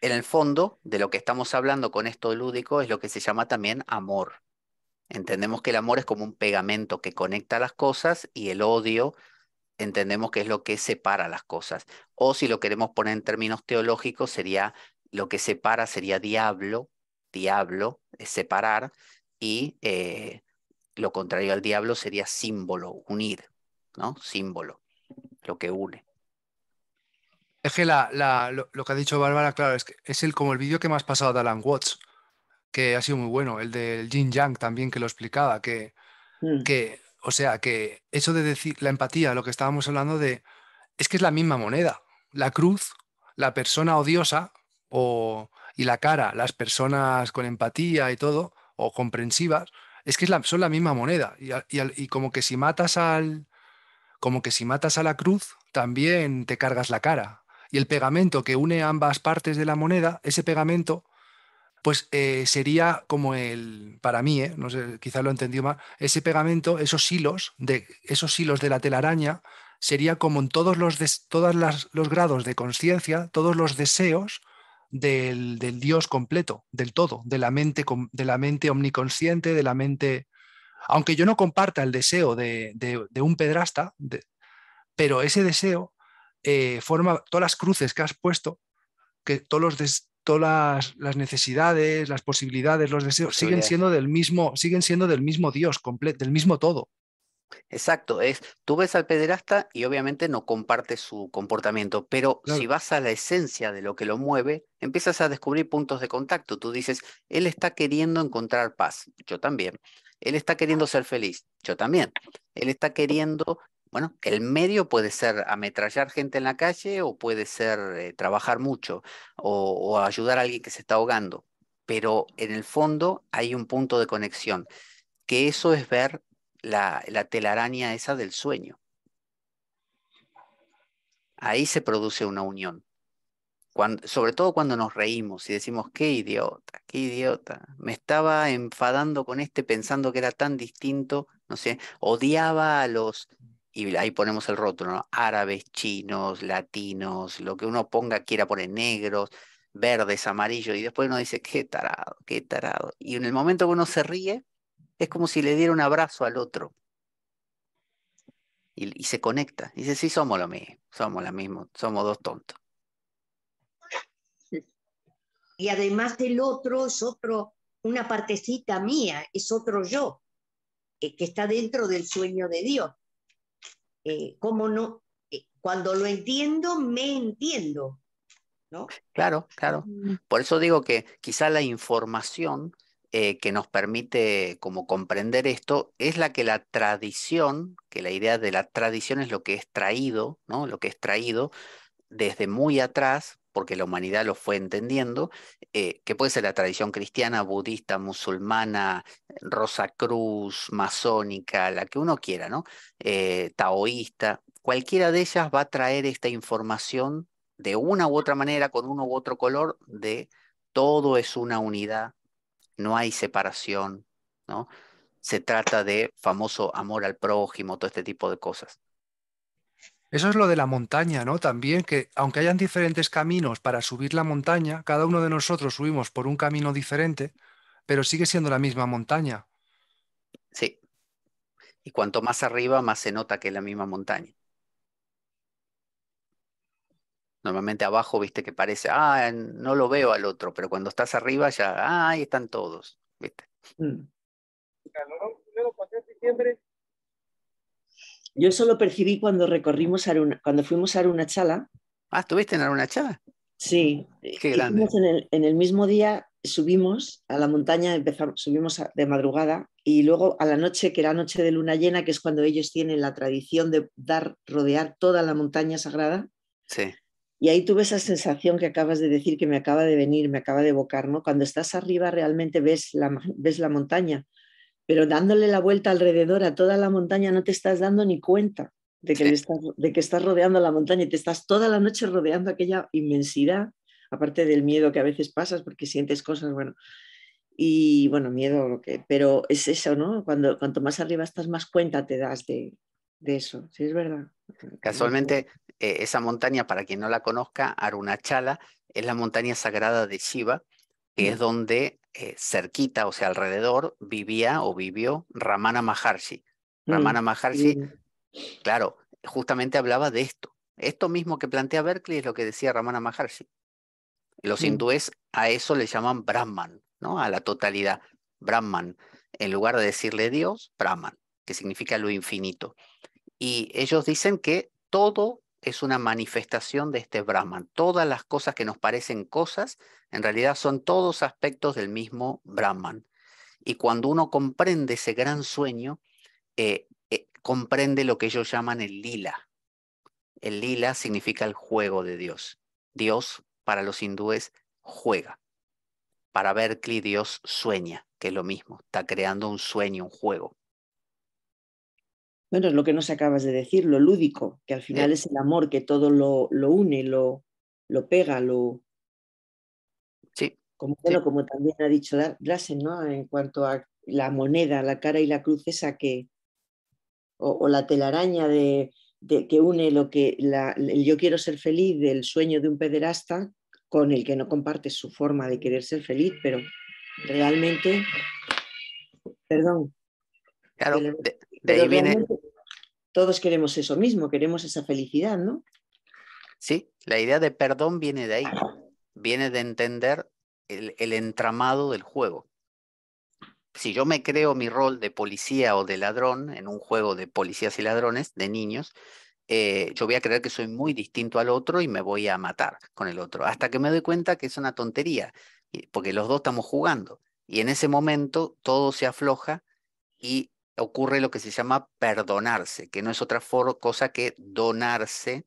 en el fondo de lo que estamos hablando con esto lúdico es lo que se llama también amor. Entendemos que el amor es como un pegamento que conecta las cosas y el odio entendemos que es lo que separa las cosas. O si lo queremos poner en términos teológicos, sería lo que separa sería diablo, diablo es separar, y lo contrario al diablo sería símbolo, unir, ¿no? Símbolo, lo que une. Es que lo que ha dicho Bárbara, claro, es que es como el vídeo que me has pasado de Alan Watts, que ha sido muy bueno, el del Yin Yang también que lo explicaba, Mm. o sea, que eso de decir la empatía, lo que estábamos hablando de, es que es la misma moneda. La cruz, la persona odiosa y la cara, las personas con empatía y todo, o comprensivas, es que son la misma moneda. Y como que si matas a la cruz, también te cargas la cara. Y el pegamento que une ambas partes de la moneda, ese pegamento, pues sería como para mí, no sé, quizás lo he entendido mal, ese pegamento, esos hilos de la telaraña, sería como en los grados de conciencia, todos los deseos del Dios completo, del todo, de la mente omniconsciente, de la mente. Aunque yo no comparta el deseo de un pedrasta, pero ese deseo forma todas las cruces que has puesto, que todas las necesidades, las posibilidades, los deseos Posibilidades. siguen siendo del mismo Dios completo, del mismo todo. Exacto, tú ves al pederasta y obviamente no compartes su comportamiento, pero si Claro. vas a la esencia de lo que lo mueve, empiezas a descubrir puntos de contacto. Tú dices, él está queriendo encontrar paz, yo también. Él está queriendo ser feliz, yo también. Él está queriendo, bueno, el medio puede ser ametrallar gente en la calle o puede ser trabajar mucho o ayudar a alguien que se está ahogando, pero en el fondo hay un punto de conexión, que eso es ver la telaraña esa del sueño. Ahí se produce una unión. Sobre todo cuando nos reímos y decimos, qué idiota, me estaba enfadando con este pensando que era tan distinto, no sé, odiaba a los, y ahí ponemos el rótulo, ¿no? Árabes, chinos, latinos, lo que uno ponga, quiera poner negros, verdes, amarillos, y después uno dice, qué tarado, qué tarado. Y en el momento que uno se ríe, es como si le diera un abrazo al otro. Y se conecta. Dice, sí, somos lo mismo, somos la misma, somos dos tontos. Y además el otro es una partecita mía, es otro yo, que está dentro del sueño de Dios. ¿Cómo no? Cuando lo entiendo, me entiendo, ¿no? Claro, claro. Por eso digo que quizá la información que nos permite como comprender esto, es la que la tradición, que la idea de la tradición es lo que es traído, ¿no? Lo que es traído desde muy atrás, porque la humanidad lo fue entendiendo, que puede ser la tradición cristiana, budista, musulmana, Rosacruz, masónica, la que uno quiera, ¿no? Taoísta, cualquiera de ellas va a traer esta información de una u otra manera, con uno u otro color, de todo es una unidad, no hay separación, ¿no? Se trata de famoso amor al prójimo, todo este tipo de cosas. Eso es lo de la montaña, ¿no? También que aunque hayan diferentes caminos para subir la montaña, cada uno de nosotros subimos por un camino diferente, pero sigue siendo la misma montaña. Sí, y cuanto más arriba, más se nota que es la misma montaña. Normalmente abajo, viste que parece, no lo veo al otro, pero cuando estás arriba ya, ahí están todos, ¿viste? Mm. Yo eso lo percibí cuando recorrimos cuando fuimos a Arunachala. ¿Estuviste en Arunachala? Sí, Qué grande. hicimos en el mismo día, subimos a la montaña, subimos de madrugada y luego a la noche, que era noche de luna llena, que es cuando ellos tienen la tradición de rodear toda la montaña sagrada. Sí, Y ahí tuve esa sensación que acabas de decir, que me acaba de venir, me acaba de evocar, ¿no? Cuando estás arriba realmente ves la montaña, pero dándole la vuelta alrededor a toda la montaña no te estás dando ni cuenta sí. de que estás rodeando la montaña y te estás toda la noche rodeando aquella inmensidad, aparte del miedo que a veces pasas porque sientes cosas, bueno, y bueno, miedo, pero es eso, ¿no? Cuanto más arriba estás, más cuenta te das de eso, sí, es verdad. Casualmente, esa montaña, para quien no la conozca, Arunachala, es la montaña sagrada de Shiva, que es donde cerquita, o sea, alrededor, vivía o vivió Ramana Maharshi. Ramana Maharshi, Sí. claro, justamente hablaba de esto. Esto mismo que plantea Berkeley es lo que decía Ramana Maharshi. Los hindúes a eso le llaman Brahman, ¿no? A la totalidad. Brahman. En lugar de decirle Dios, Brahman, que significa lo infinito. Y ellos dicen que todo es una manifestación de este Brahman. Todas las cosas que nos parecen cosas, en realidad son todos aspectos del mismo Brahman. Y cuando uno comprende ese gran sueño, comprende lo que ellos llaman el lila. El lila significa el juego de Dios. Dios, para los hindúes, juega. Para Berkeley, Dios sueña, que es lo mismo. Está creando un sueño, un juego. Bueno, es lo que nos acabas de decir, lo lúdico, que al final es el amor que todo lo une, lo pega, Sí, como, sí. bueno, como también ha dicho Drasen, ¿no? En cuanto a la moneda, la cara y la cruz esa o la telaraña que une lo que el yo quiero ser feliz del sueño de un pederasta con el que no comparte su forma de querer ser feliz, pero realmente, perdón, Claro, de pero ahí viene, realmente todos queremos eso mismo, queremos esa felicidad, ¿no? sí, la idea de perdón viene de ahí, viene de entender el entramado del juego. Si yo me creo mi rol de policía o de ladrón en un juego de policías y ladrones, de niños, yo voy a creer que soy muy distinto al otro y me voy a matar con el otro, hasta que me doy cuenta que es una tontería, porque los dos estamos jugando. Y en ese momento todo se afloja y ocurre lo que se llama perdonarse, que no es otra cosa que donarse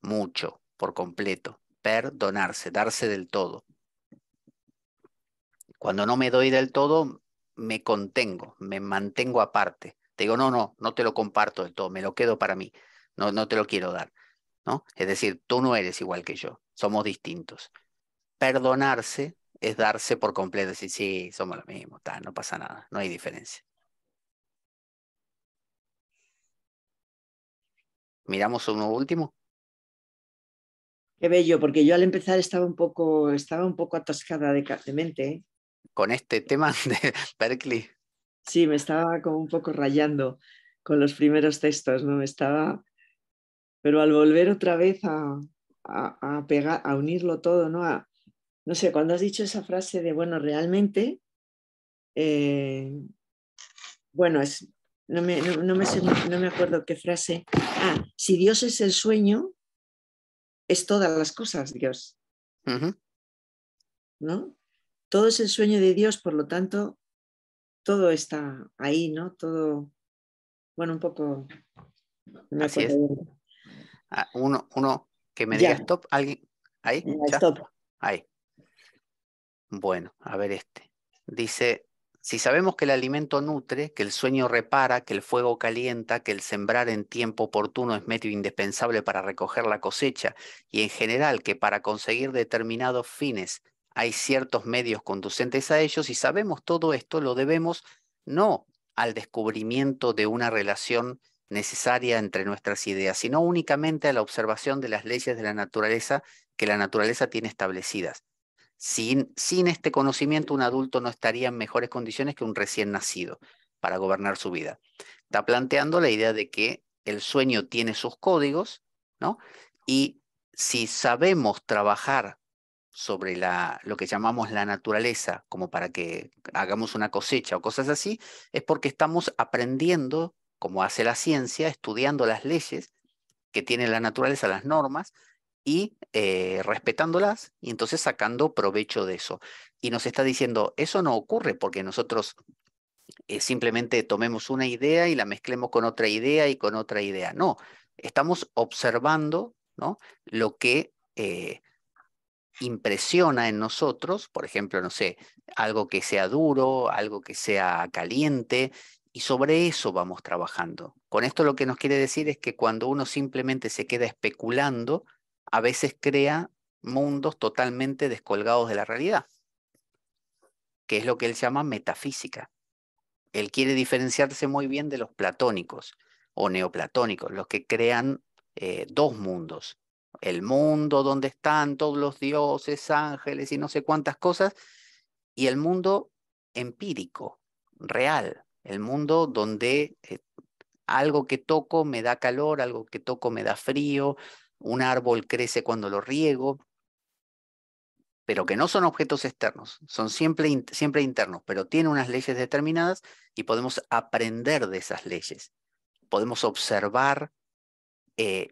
mucho, por completo, perdonarse, darse del todo. Cuando no me doy del todo, me contengo, me mantengo aparte. Te digo, no te lo comparto del todo, me lo quedo para mí, no te lo quiero dar, ¿no? Es decir, tú no eres igual que yo, somos distintos. Perdonarse es darse por completo, decir, sí, somos lo mismo, no pasa nada, no hay diferencia. Miramos uno último. Qué bello, porque yo al empezar estaba un poco atascada de mente, ¿eh? Con este tema de Berkeley. Sí, me estaba como un poco rayando con los primeros textos, ¿no? Pero al volver otra vez a pegar, a unirlo todo, ¿no? No sé, cuando has dicho esa frase de, bueno, realmente, bueno, no me acuerdo qué frase. Si Dios es el sueño, es todas las cosas, Dios, Uh-huh. ¿no? todo es el sueño de Dios, por lo tanto, todo está ahí, ¿no? Todo, bueno, un poco, no me Así acuerdo es. bien. Uno que me diga Ya, stop, ¿alguien? ¿Ahí? ¿Ya? stop. Ahí. Bueno, a ver este. Dice, si sabemos que el alimento nutre, que el sueño repara, que el fuego calienta, que el sembrar en tiempo oportuno es medio indispensable para recoger la cosecha, y en general que para conseguir determinados fines hay ciertos medios conducentes a ellos, y sabemos todo esto, lo debemos no al descubrimiento de una relación necesaria entre nuestras ideas, sino únicamente a la observación de las leyes de la naturaleza que la naturaleza tiene establecidas. Sin este conocimiento, un adulto no estaría en mejores condiciones que un recién nacido para gobernar su vida. Está planteando la idea de que el sueño tiene sus códigos, ¿no? Y si sabemos trabajar sobre lo que llamamos la naturaleza, como para que hagamos una cosecha o cosas así, es porque estamos aprendiendo, como hace la ciencia, estudiando las leyes que tiene la naturaleza, las normas, y respetándolas y entonces sacando provecho de eso. Y nos está diciendo, eso no ocurre porque nosotros simplemente tomemos una idea y la mezclemos con otra idea y con otra idea. No, estamos observando, ¿no? Lo que impresiona en nosotros, por ejemplo, no sé, algo que sea duro, algo que sea caliente, y sobre eso vamos trabajando. Con esto lo que nos quiere decir es que cuando uno simplemente se queda especulando, a veces crea mundos totalmente descolgados de la realidad, que es lo que él llama metafísica. Él quiere diferenciarse muy bien de los platónicos o neoplatónicos, los que crean dos mundos. El mundo donde están todos los dioses, ángeles y no sé cuántas cosas, y el mundo empírico, real, el mundo donde algo que toco me da calor, algo que toco me da frío, un árbol crece cuando lo riego, pero que no son objetos externos, son siempre internos, pero tienen unas leyes determinadas y podemos aprender de esas leyes. Podemos observar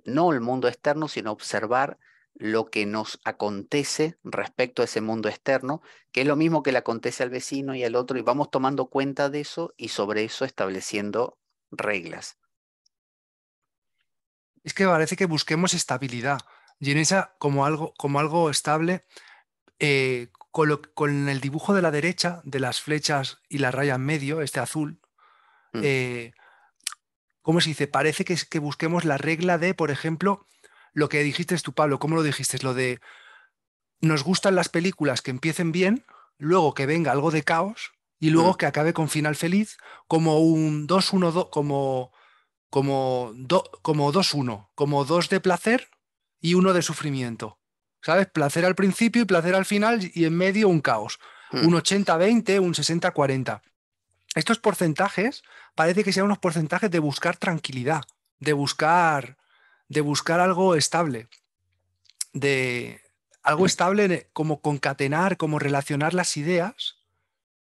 no el mundo externo, sino observar lo que nos acontece respecto a ese mundo externo, que es lo mismo que le acontece al vecino y al otro, y vamos tomando cuenta de eso y sobre eso estableciendo reglas. Es que parece que busquemos estabilidad. Y en esa, como algo estable, con el dibujo de la derecha, de las flechas y la raya en medio, este azul, Mm, eh, ¿cómo se dice? Parece que busquemos la regla de, por ejemplo, lo que dijiste tú, Pablo, ¿cómo lo dijiste? Lo de nos gustan las películas que empiecen bien, luego que venga algo de caos y luego mm, que acabe con final feliz, como un 2-1-2, como 2-1, como dos de placer y uno de sufrimiento. ¿Sabes? Placer al principio y placer al final y en medio un caos. mm. Un 80-20, un 60-40. Estos porcentajes parece que sean unos porcentajes de buscar tranquilidad, de buscar algo estable, de algo estable como concatenar, como relacionar las ideas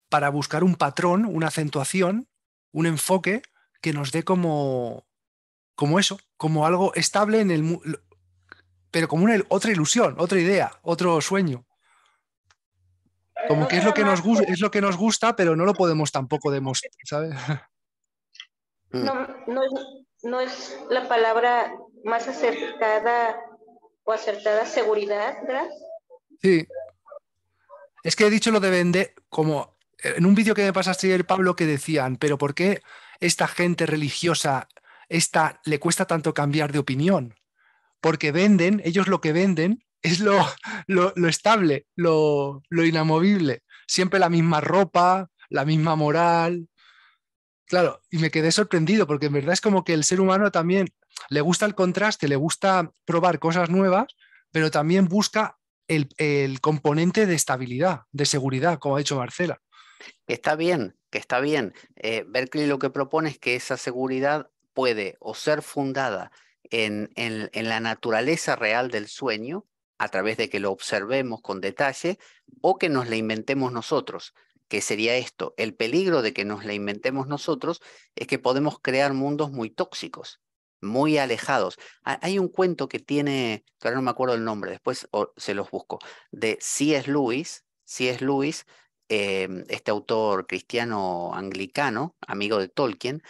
para buscar un patrón, una acentuación, un enfoque que nos dé como eso, como algo estable en pero como otra ilusión, otra idea, otro sueño. Como ¿No que será más, es lo que nos gusta, pero no lo podemos tampoco demostrar, ¿sabes? Mm. no es la palabra más acertada o acertada seguridad, ¿verdad? Sí. Es que he dicho lo de vender, como en un vídeo que me pasaste ayer, Pablo, que decían, pero ¿por qué esta gente religiosa le cuesta tanto cambiar de opinión? Porque venden, ellos lo que venden es lo estable, lo inamovible. Siempre la misma ropa, la misma moral. Claro, y me quedé sorprendido porque en verdad es como que el ser humano también le gusta el contraste, le gusta probar cosas nuevas, pero también busca el componente de estabilidad, de seguridad, como ha dicho Marcela. Que está bien, que está bien. Berkeley lo que propone es que esa seguridad puede o ser fundada en la naturaleza real del sueño, a través de que lo observemos con detalle, o que nos la inventemos nosotros. ¿Qué sería esto? El peligro de que nos la inventemos nosotros es que podemos crear mundos muy tóxicos, muy alejados. Hay un cuento que tiene, que ahora no me acuerdo el nombre, después se los busco, de C.S. Lewis, C.S. Lewis, este autor cristiano anglicano, amigo de Tolkien,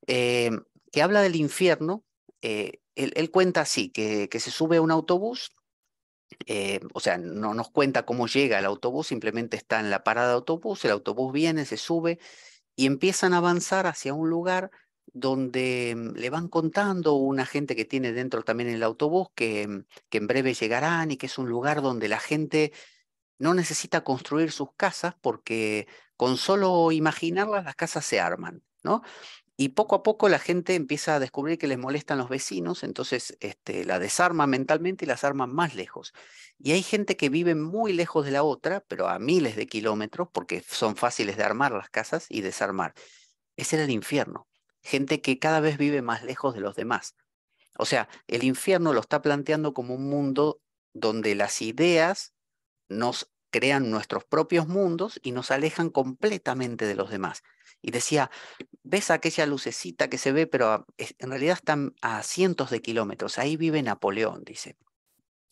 eh, que habla del infierno. Él cuenta así, que se sube a un autobús, o sea, no nos cuenta cómo llega el autobús, simplemente está en la parada de autobús, el autobús viene, se sube y empiezan a avanzar hacia un lugar donde le van contando una gente que tiene dentro también el autobús que en breve llegarán y que es un lugar donde la gente no necesita construir sus casas porque con solo imaginarlas las casas se arman, ¿no? Y poco a poco la gente empieza a descubrir que les molestan los vecinos, entonces la desarman mentalmente y las arman más lejos. Y hay gente que vive muy lejos de la otra, pero a miles de kilómetros, porque son fáciles de armar las casas y desarmar. Ese era el infierno. Gente que cada vez vive más lejos de los demás. O sea, el infierno lo está planteando como un mundo donde las ideas nos crean nuestros propios mundos y nos alejan completamente de los demás. Y decía, ves aquella lucecita que se ve, pero en realidad están a cientos de kilómetros. Ahí vive Napoleón, dice.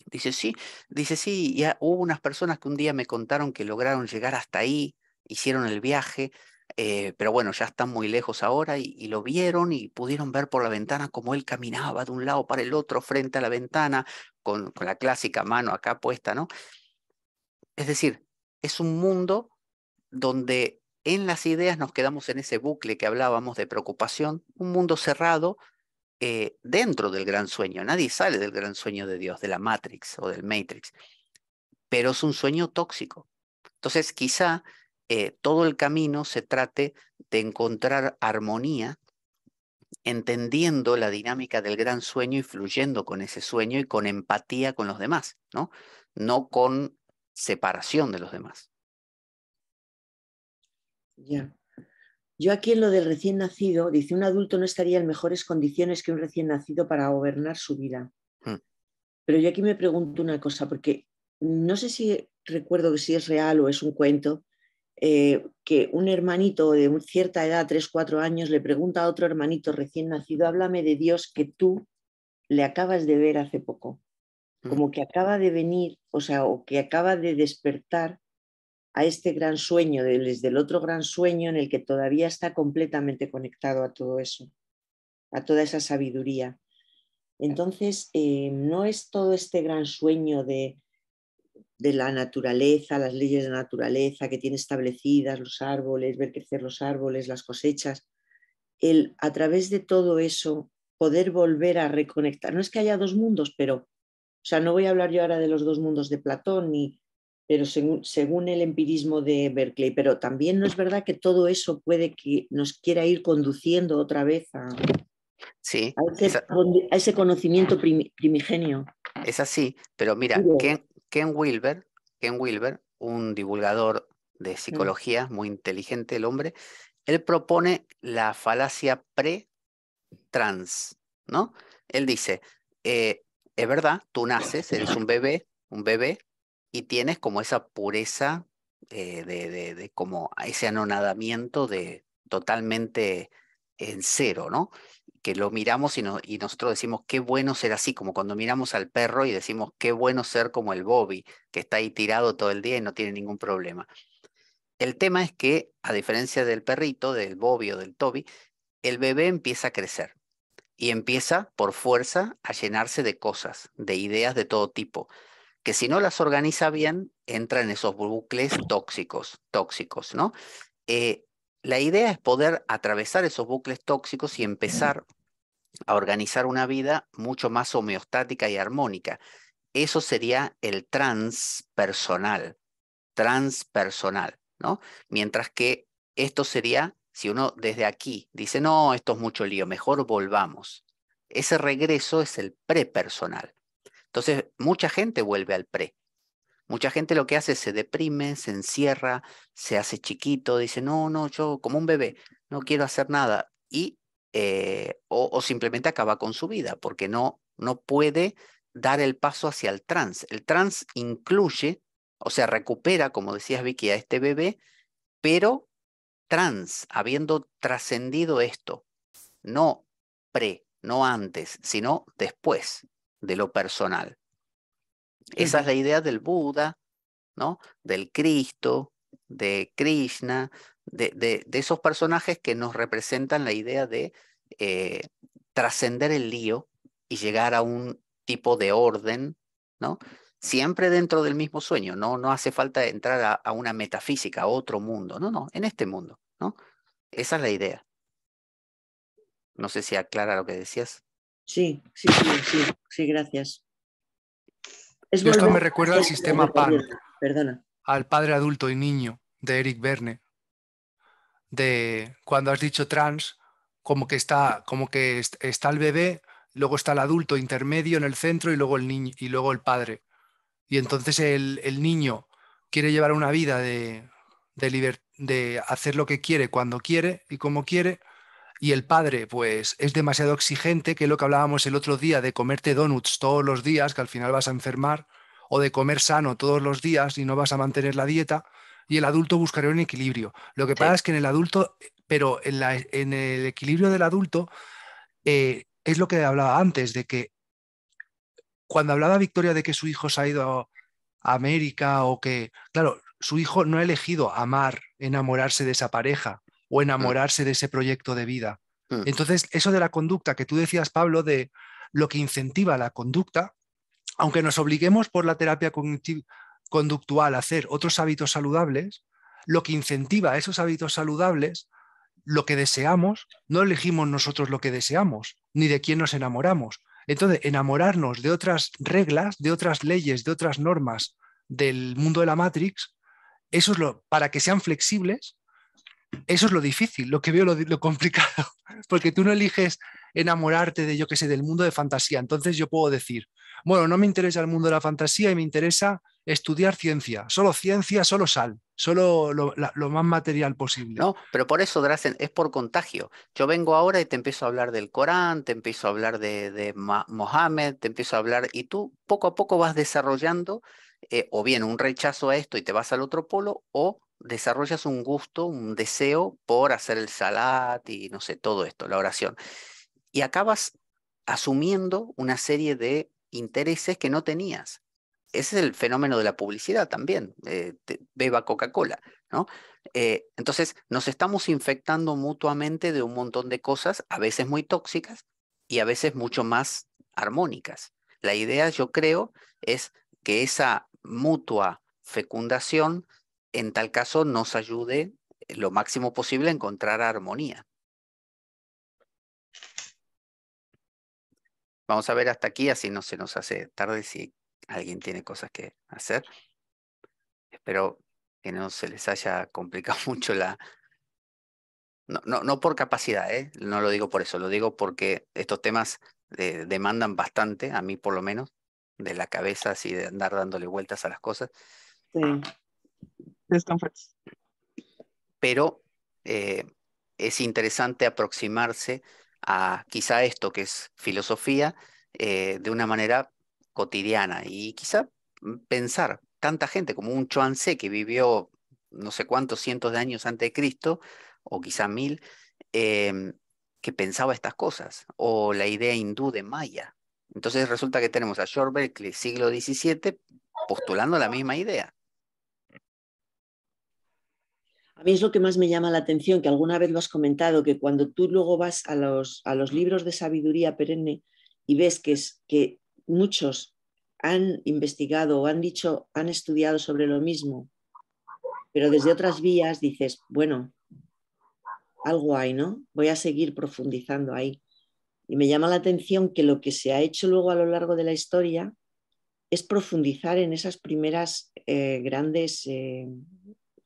Dice, sí, ya hubo unas personas que un día me contaron que lograron llegar hasta ahí, hicieron el viaje, pero bueno, ya están muy lejos ahora y lo vieron y pudieron ver por la ventana cómo él caminaba de un lado para el otro frente a la ventana, con la clásica mano acá puesta, ¿no? Es decir, es un mundo donde en las ideas nos quedamos en ese bucle que hablábamos de preocupación, un mundo cerrado dentro del gran sueño. Nadie sale del gran sueño de Dios, de la Matrix o del Matrix, pero es un sueño tóxico. Entonces, quizá todo el camino se trate de encontrar armonía, entendiendo la dinámica del gran sueño y fluyendo con ese sueño y con empatía con los demás, ¿no? No con separación de los demás. Ya. Yo aquí en lo del recién nacido, dice, un adulto no estaría en mejores condiciones que un recién nacido para gobernar su vida. Pero yo aquí me pregunto una cosa, porque no sé si recuerdo que si es real o es un cuento, que un hermanito de cierta edad, 3, 4 años, le pregunta a otro hermanito recién nacido, háblame de Dios que tú le acabas de ver hace poco, como que acaba de venir, o sea, o que acaba de despertar a este gran sueño, desde el otro gran sueño en el que todavía está completamente conectado a todo eso, a toda esa sabiduría. Entonces, no es todo este gran sueño de la naturaleza, las leyes de la naturaleza que tiene establecidas los árboles, ver crecer los árboles, las cosechas, el a través de todo eso poder volver a reconectar. No es que haya dos mundos, pero, o sea, no voy a hablar yo ahora de los dos mundos de Platón, pero según el empirismo de Berkeley, pero también no es verdad que todo eso puede que nos quiera ir conduciendo otra vez Sí, a ese conocimiento primigenio. es así, pero mira, Ken Wilber, un divulgador de psicología muy inteligente, el hombre, él propone la falacia pre-trans, ¿no? Él dice, es verdad, tú naces, eres un bebé, y tienes como esa pureza de como ese anonadamiento de totalmente en cero, ¿no? Que lo miramos y nosotros decimos, qué bueno ser así, como cuando miramos al perro y decimos, qué bueno ser como el Bobby, que está ahí tirado todo el día y no tiene ningún problema. El tema es que, a diferencia del perrito, del Bobby o del Toby, el bebé empieza a crecer y empieza por fuerza a llenarse de cosas, de ideas de todo tipo, que si no las organiza bien, entra en esos bucles tóxicos, ¿no? Eh, la idea es poder atravesar esos bucles tóxicos y empezar a organizar una vida mucho más homeostática y armónica. Eso sería el transpersonal, ¿no? Mientras que esto sería, si uno desde aquí dice, no, esto es mucho lío, mejor volvamos. Ese regreso es el prepersonal. Entonces, mucha gente vuelve al pre. Mucha gente lo que hace es se deprime, se encierra, se hace chiquito, dice, no, yo como un bebé, no quiero hacer nada. Y, o simplemente acaba con su vida, porque no puede dar el paso hacia el trans. El trans incluye, o sea, recupera, como decías Vicky, a este bebé, pero trans, habiendo trascendido esto, no no antes, sino después de lo personal. Esa es la idea del Buda, ¿no? Del Cristo, de Krishna, de esos personajes que nos representan la idea de trascender el lío y llegar a un tipo de orden, ¿no? Siempre dentro del mismo sueño, no hace falta entrar a una metafísica, a otro mundo, no, en este mundo, ¿no? Esa es la idea. No sé si aclara lo que decías. Sí, gracias. Esto me recuerda al sistema PAN, Perdona. al padre adulto y niño de Eric Berne, de cuando has dicho trans, como que está el bebé, luego está el adulto intermedio en el centro y luego el niño y luego el padre. Y entonces el niño quiere llevar una vida de hacer lo que quiere cuando quiere y como quiere, y el padre pues es demasiado exigente, que es lo que hablábamos el otro día de comerte donuts todos los días, que al final vas a enfermar, o de comer sano todos los días y no vas a mantener la dieta, y el adulto buscará un equilibrio. Lo que pasa es que en el adulto, pero en el equilibrio del adulto, es lo que hablaba antes, de que cuando hablaba Victoria de que su hijo se ha ido a América o que, claro, su hijo no ha elegido amar, enamorarse de esa pareja o enamorarse de ese proyecto de vida. Entonces, eso de la conducta que tú decías, Pablo, de lo que incentiva la conducta, aunque nos obliguemos por la terapia conductual a hacer otros hábitos saludables, lo que incentiva esos hábitos saludables, lo que deseamos, no elegimos nosotros lo que deseamos, ni de quién nos enamoramos. Entonces, enamorarnos de otras reglas, de otras leyes, de otras normas del mundo de la Matrix, eso es para que sean flexibles, eso es lo difícil, lo que veo lo complicado, porque tú no eliges enamorarte de, yo qué sé, del mundo de fantasía. Entonces yo puedo decir, bueno, no me interesa el mundo de la fantasía y me interesa estudiar ciencia, solo sal, solo lo más material posible. No, pero por eso, Drazen, es por contagio. Yo vengo ahora y te empiezo a hablar del Corán, te empiezo a hablar de Mohammed, te empiezo a hablar, y tú poco a poco vas desarrollando o bien un rechazo a esto y te vas al otro polo, o desarrollas un gusto, un deseo por hacer el salat y no sé, todo esto, la oración. Y acabas asumiendo una serie de intereses que no tenías. Ese es el fenómeno de la publicidad también. Beba Coca-Cola, ¿no? Entonces, nos estamos infectando mutuamente de un montón de cosas, a veces muy tóxicas y a veces mucho más armónicas. La idea, yo creo, es que esa mutua fecundación, en tal caso, nos ayude lo máximo posible a encontrar armonía. Vamos a ver hasta aquí, así no se nos hace tarde si alguien tiene cosas que hacer. Espero que no se les haya complicado mucho la... No por capacidad, no lo digo por eso, lo digo porque estos temas demandan bastante, a mí por lo menos, de la cabeza, así de andar dándole vueltas a las cosas. Sí. Pero es interesante aproximarse a quizá esto que es filosofía de una manera cotidiana y quizá pensar, tanta gente como un Chuang Tze que vivió no sé cuántos cientos de años antes de Cristo, o quizá 1000, que pensaba estas cosas, o la idea hindú de Maya. Entonces resulta que tenemos a George Berkeley, siglo XVII, postulando la misma idea. A mí es lo que más me llama la atención, que alguna vez lo has comentado, que cuando tú luego vas a los libros de sabiduría perenne y ves que muchos han investigado o han dicho, han estudiado sobre lo mismo, pero desde otras vías dices, bueno, algo hay, ¿no? Voy a seguir profundizando ahí. Y me llama la atención que lo que se ha hecho luego a lo largo de la historia es profundizar en esas primeras grandes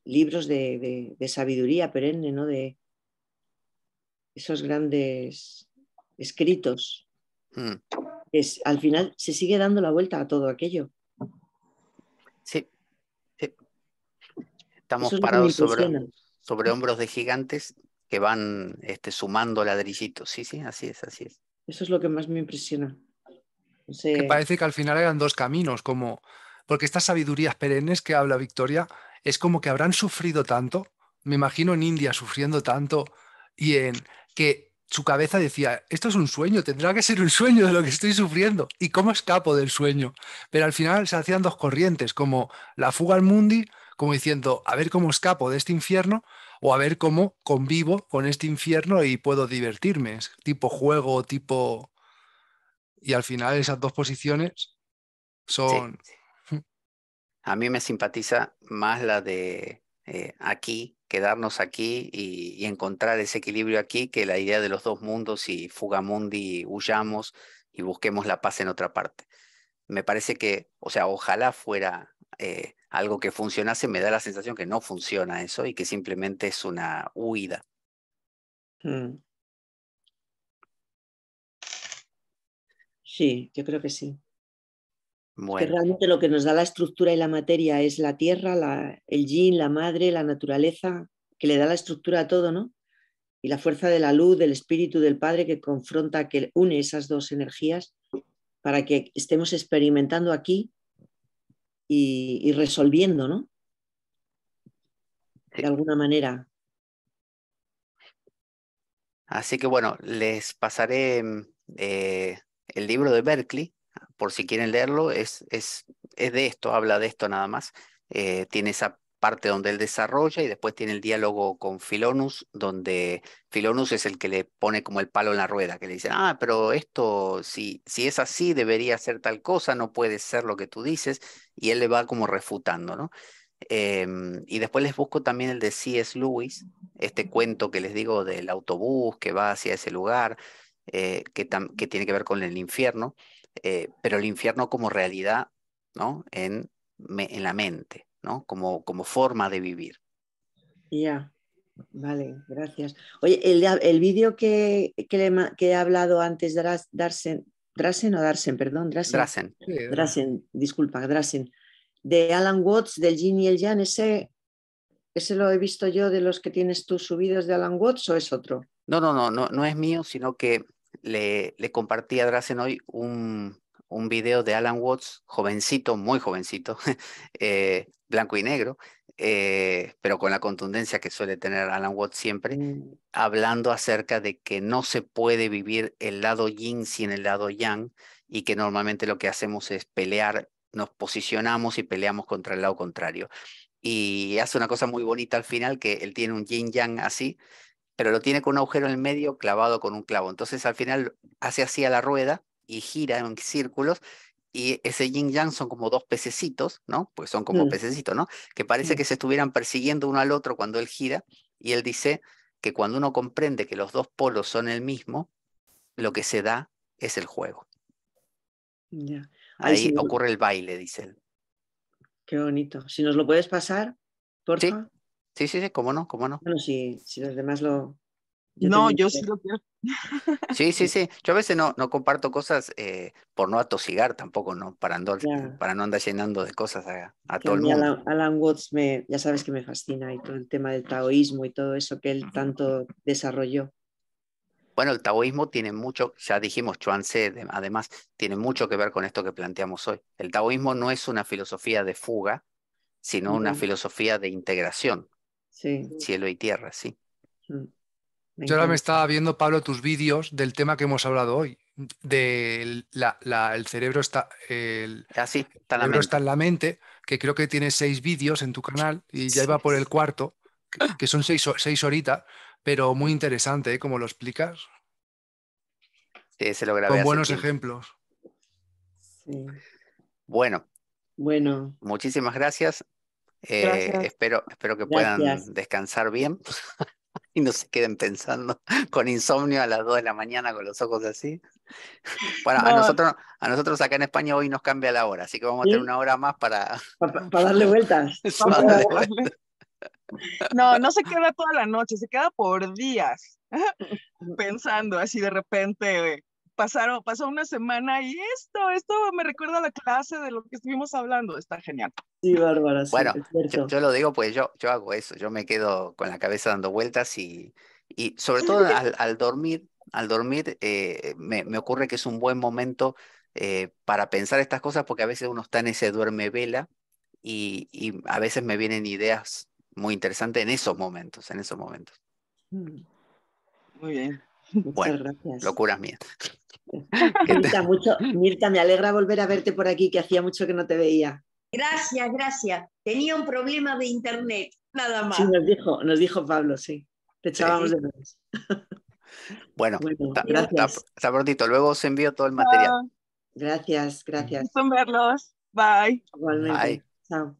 libros de sabiduría perenne, ¿no? De esos grandes escritos. Al final se sigue dando la vuelta a todo aquello. Sí, sí. Estamos parados sobre hombros de gigantes que van sumando ladrillitos. Sí, sí, así es, así es. Eso es lo que más me impresiona. No sé. Que parece que al final eran dos caminos, porque estas sabidurías perennes que habla Victoria es como que habrán sufrido tanto, me imagino en India sufriendo tanto, y en que su cabeza decía, esto es un sueño, tendrá que ser un sueño de lo que estoy sufriendo. ¿Y cómo escapo del sueño? Pero al final se hacían dos corrientes, como la fuga al mundi, como diciendo, a ver cómo escapo de este infierno, o a ver cómo convivo con este infierno y puedo divertirme. Es tipo juego, tipo... Y al final esas dos posiciones Sí, son... a mí me simpatiza más la de aquí, quedarnos aquí y encontrar ese equilibrio aquí, que la idea de los dos mundos y fugamundi, huyamos y busquemos la paz en otra parte. Me parece que, o sea, ojalá fuera algo que funcionase, me da la sensación que no funciona eso y que simplemente es una huida. Mm. Sí, yo creo que sí. Es que Bueno, realmente lo que nos da la estructura y la materia es la tierra, el yin, la madre, la naturaleza, que le da la estructura a todo, ¿no? Y la fuerza de la luz, del espíritu, del Padre que confronta, que une esas dos energías para que estemos experimentando aquí y resolviendo, ¿no? De sí. alguna manera. Así que bueno, les pasaré el libro de Berkeley, por si quieren leerlo, es de esto, habla de esto nada más. Tiene esa parte donde él desarrolla y después tiene el diálogo con Filonus, donde Filonus es el que le pone como el palo en la rueda, que le dice, ah, pero esto, si es así, debería ser tal cosa, no puede ser lo que tú dices, y él le va como refutando, ¿no? Y después les busco también el de C.S. Lewis, este cuento que les digo del autobús que va hacia ese lugar, que tiene que ver con el infierno, pero el infierno como realidad, ¿no? En la mente, ¿no? Como forma de vivir. Ya, vale, gracias. Oye, el vídeo que he hablado antes, Drasen o Darsen, perdón, Drasen, Drazen. Sí, disculpa, Drasen, de Alan Watts, del Yin y el Yang, ¿ese lo he visto yo de los que tienes tú subidos de Alan Watts o es otro? No es mío, sino que le compartí a Drazen hoy un video de Alan Watts, jovencito, muy jovencito, blanco y negro, pero con la contundencia que suele tener Alan Watts siempre, Mm, hablando acerca de que no se puede vivir el lado yin sin el lado yang y que normalmente lo que hacemos es pelear, nos posicionamos y peleamos contra el lado contrario. Y hace una cosa muy bonita al final, que él tiene un yin yang así, pero lo tiene con un agujero en el medio clavado con un clavo. Entonces al final hace así a la rueda y gira en círculos. Y ese yin yang son como dos pececitos, ¿no? Pues son como mm, pececitos, ¿no? Que parece mm. que se estuvieran persiguiendo uno al otro cuando él gira. Y él dice que cuando uno comprende que los dos polos son el mismo, lo que se da es el juego. Ya. Ay, Ahí ocurre el baile, dice él. qué bonito. Si nos lo puedes pasar, Sí, porfa. sí, cómo no, cómo no. Bueno, si los demás lo... Yo No, también. yo sí lo quiero. Sí. Yo a veces no comparto cosas por no atosigar tampoco, ¿no? Ya, Para no andar llenando de cosas a que a todo el mí mundo. Alan Watts ya sabes que me fascina y todo el tema del taoísmo y todo eso que él tanto desarrolló. Bueno, el taoísmo tiene mucho, ya dijimos, Chuan Tze, además, tiene mucho que ver con esto que planteamos hoy. El taoísmo no es una filosofía de fuga, sino una No, filosofía de integración, sí, cielo y tierra, sí. me yo ahora me encanta. estaba viendo, Pablo, tus vídeos del tema que hemos hablado hoy. El cerebro está, el Así está la cerebro está mente. en la mente, que creo que tienes 6 vídeos en tu canal y ya Sí, iba por el cuarto, que son 6 horitas, pero muy interesante, ¿eh? Como lo explicas, sí, se lo grabé con hace buenos tiempo. ejemplos. Sí. Bueno, Bueno, muchísimas gracias. Gracias. Espero que gracias. puedan descansar bien y no se queden pensando con insomnio a las 2 de la mañana con los ojos así. Bueno, No, a nosotros acá en España hoy nos cambia la hora, así que vamos a tener ¿Sí? una hora más para, Para darle vueltas. para para darle vuelta. darle. No, no se queda toda la noche, se queda por días pensando así de repente. Pasó una semana y esto me recuerda a la clase de lo que estuvimos hablando. Está genial. Sí, Bárbara, sí, Bueno, es cierto. yo lo digo pues yo hago eso, yo me quedo con la cabeza dando vueltas y sobre todo al dormir me ocurre que es un buen momento para pensar estas cosas porque a veces uno está en ese duerme vela y a veces me vienen ideas muy interesantes en esos momentos, en esos momentos. Mm. Muy bien. Muchas Bueno, gracias. locuras mías. Que te- Mirta, me alegra volver a verte por aquí, que hacía mucho que no te veía. Gracias, gracias. Tenía un problema de internet, nada más. Sí, nos dijo Pablo, sí. Te echábamos de menos. Bueno, Bueno, hasta gracias. prontito. Luego os envío todo el material. Ah, Gracias, gracias. gusto en verlos. Bye. Igualmente. Bye. Chao.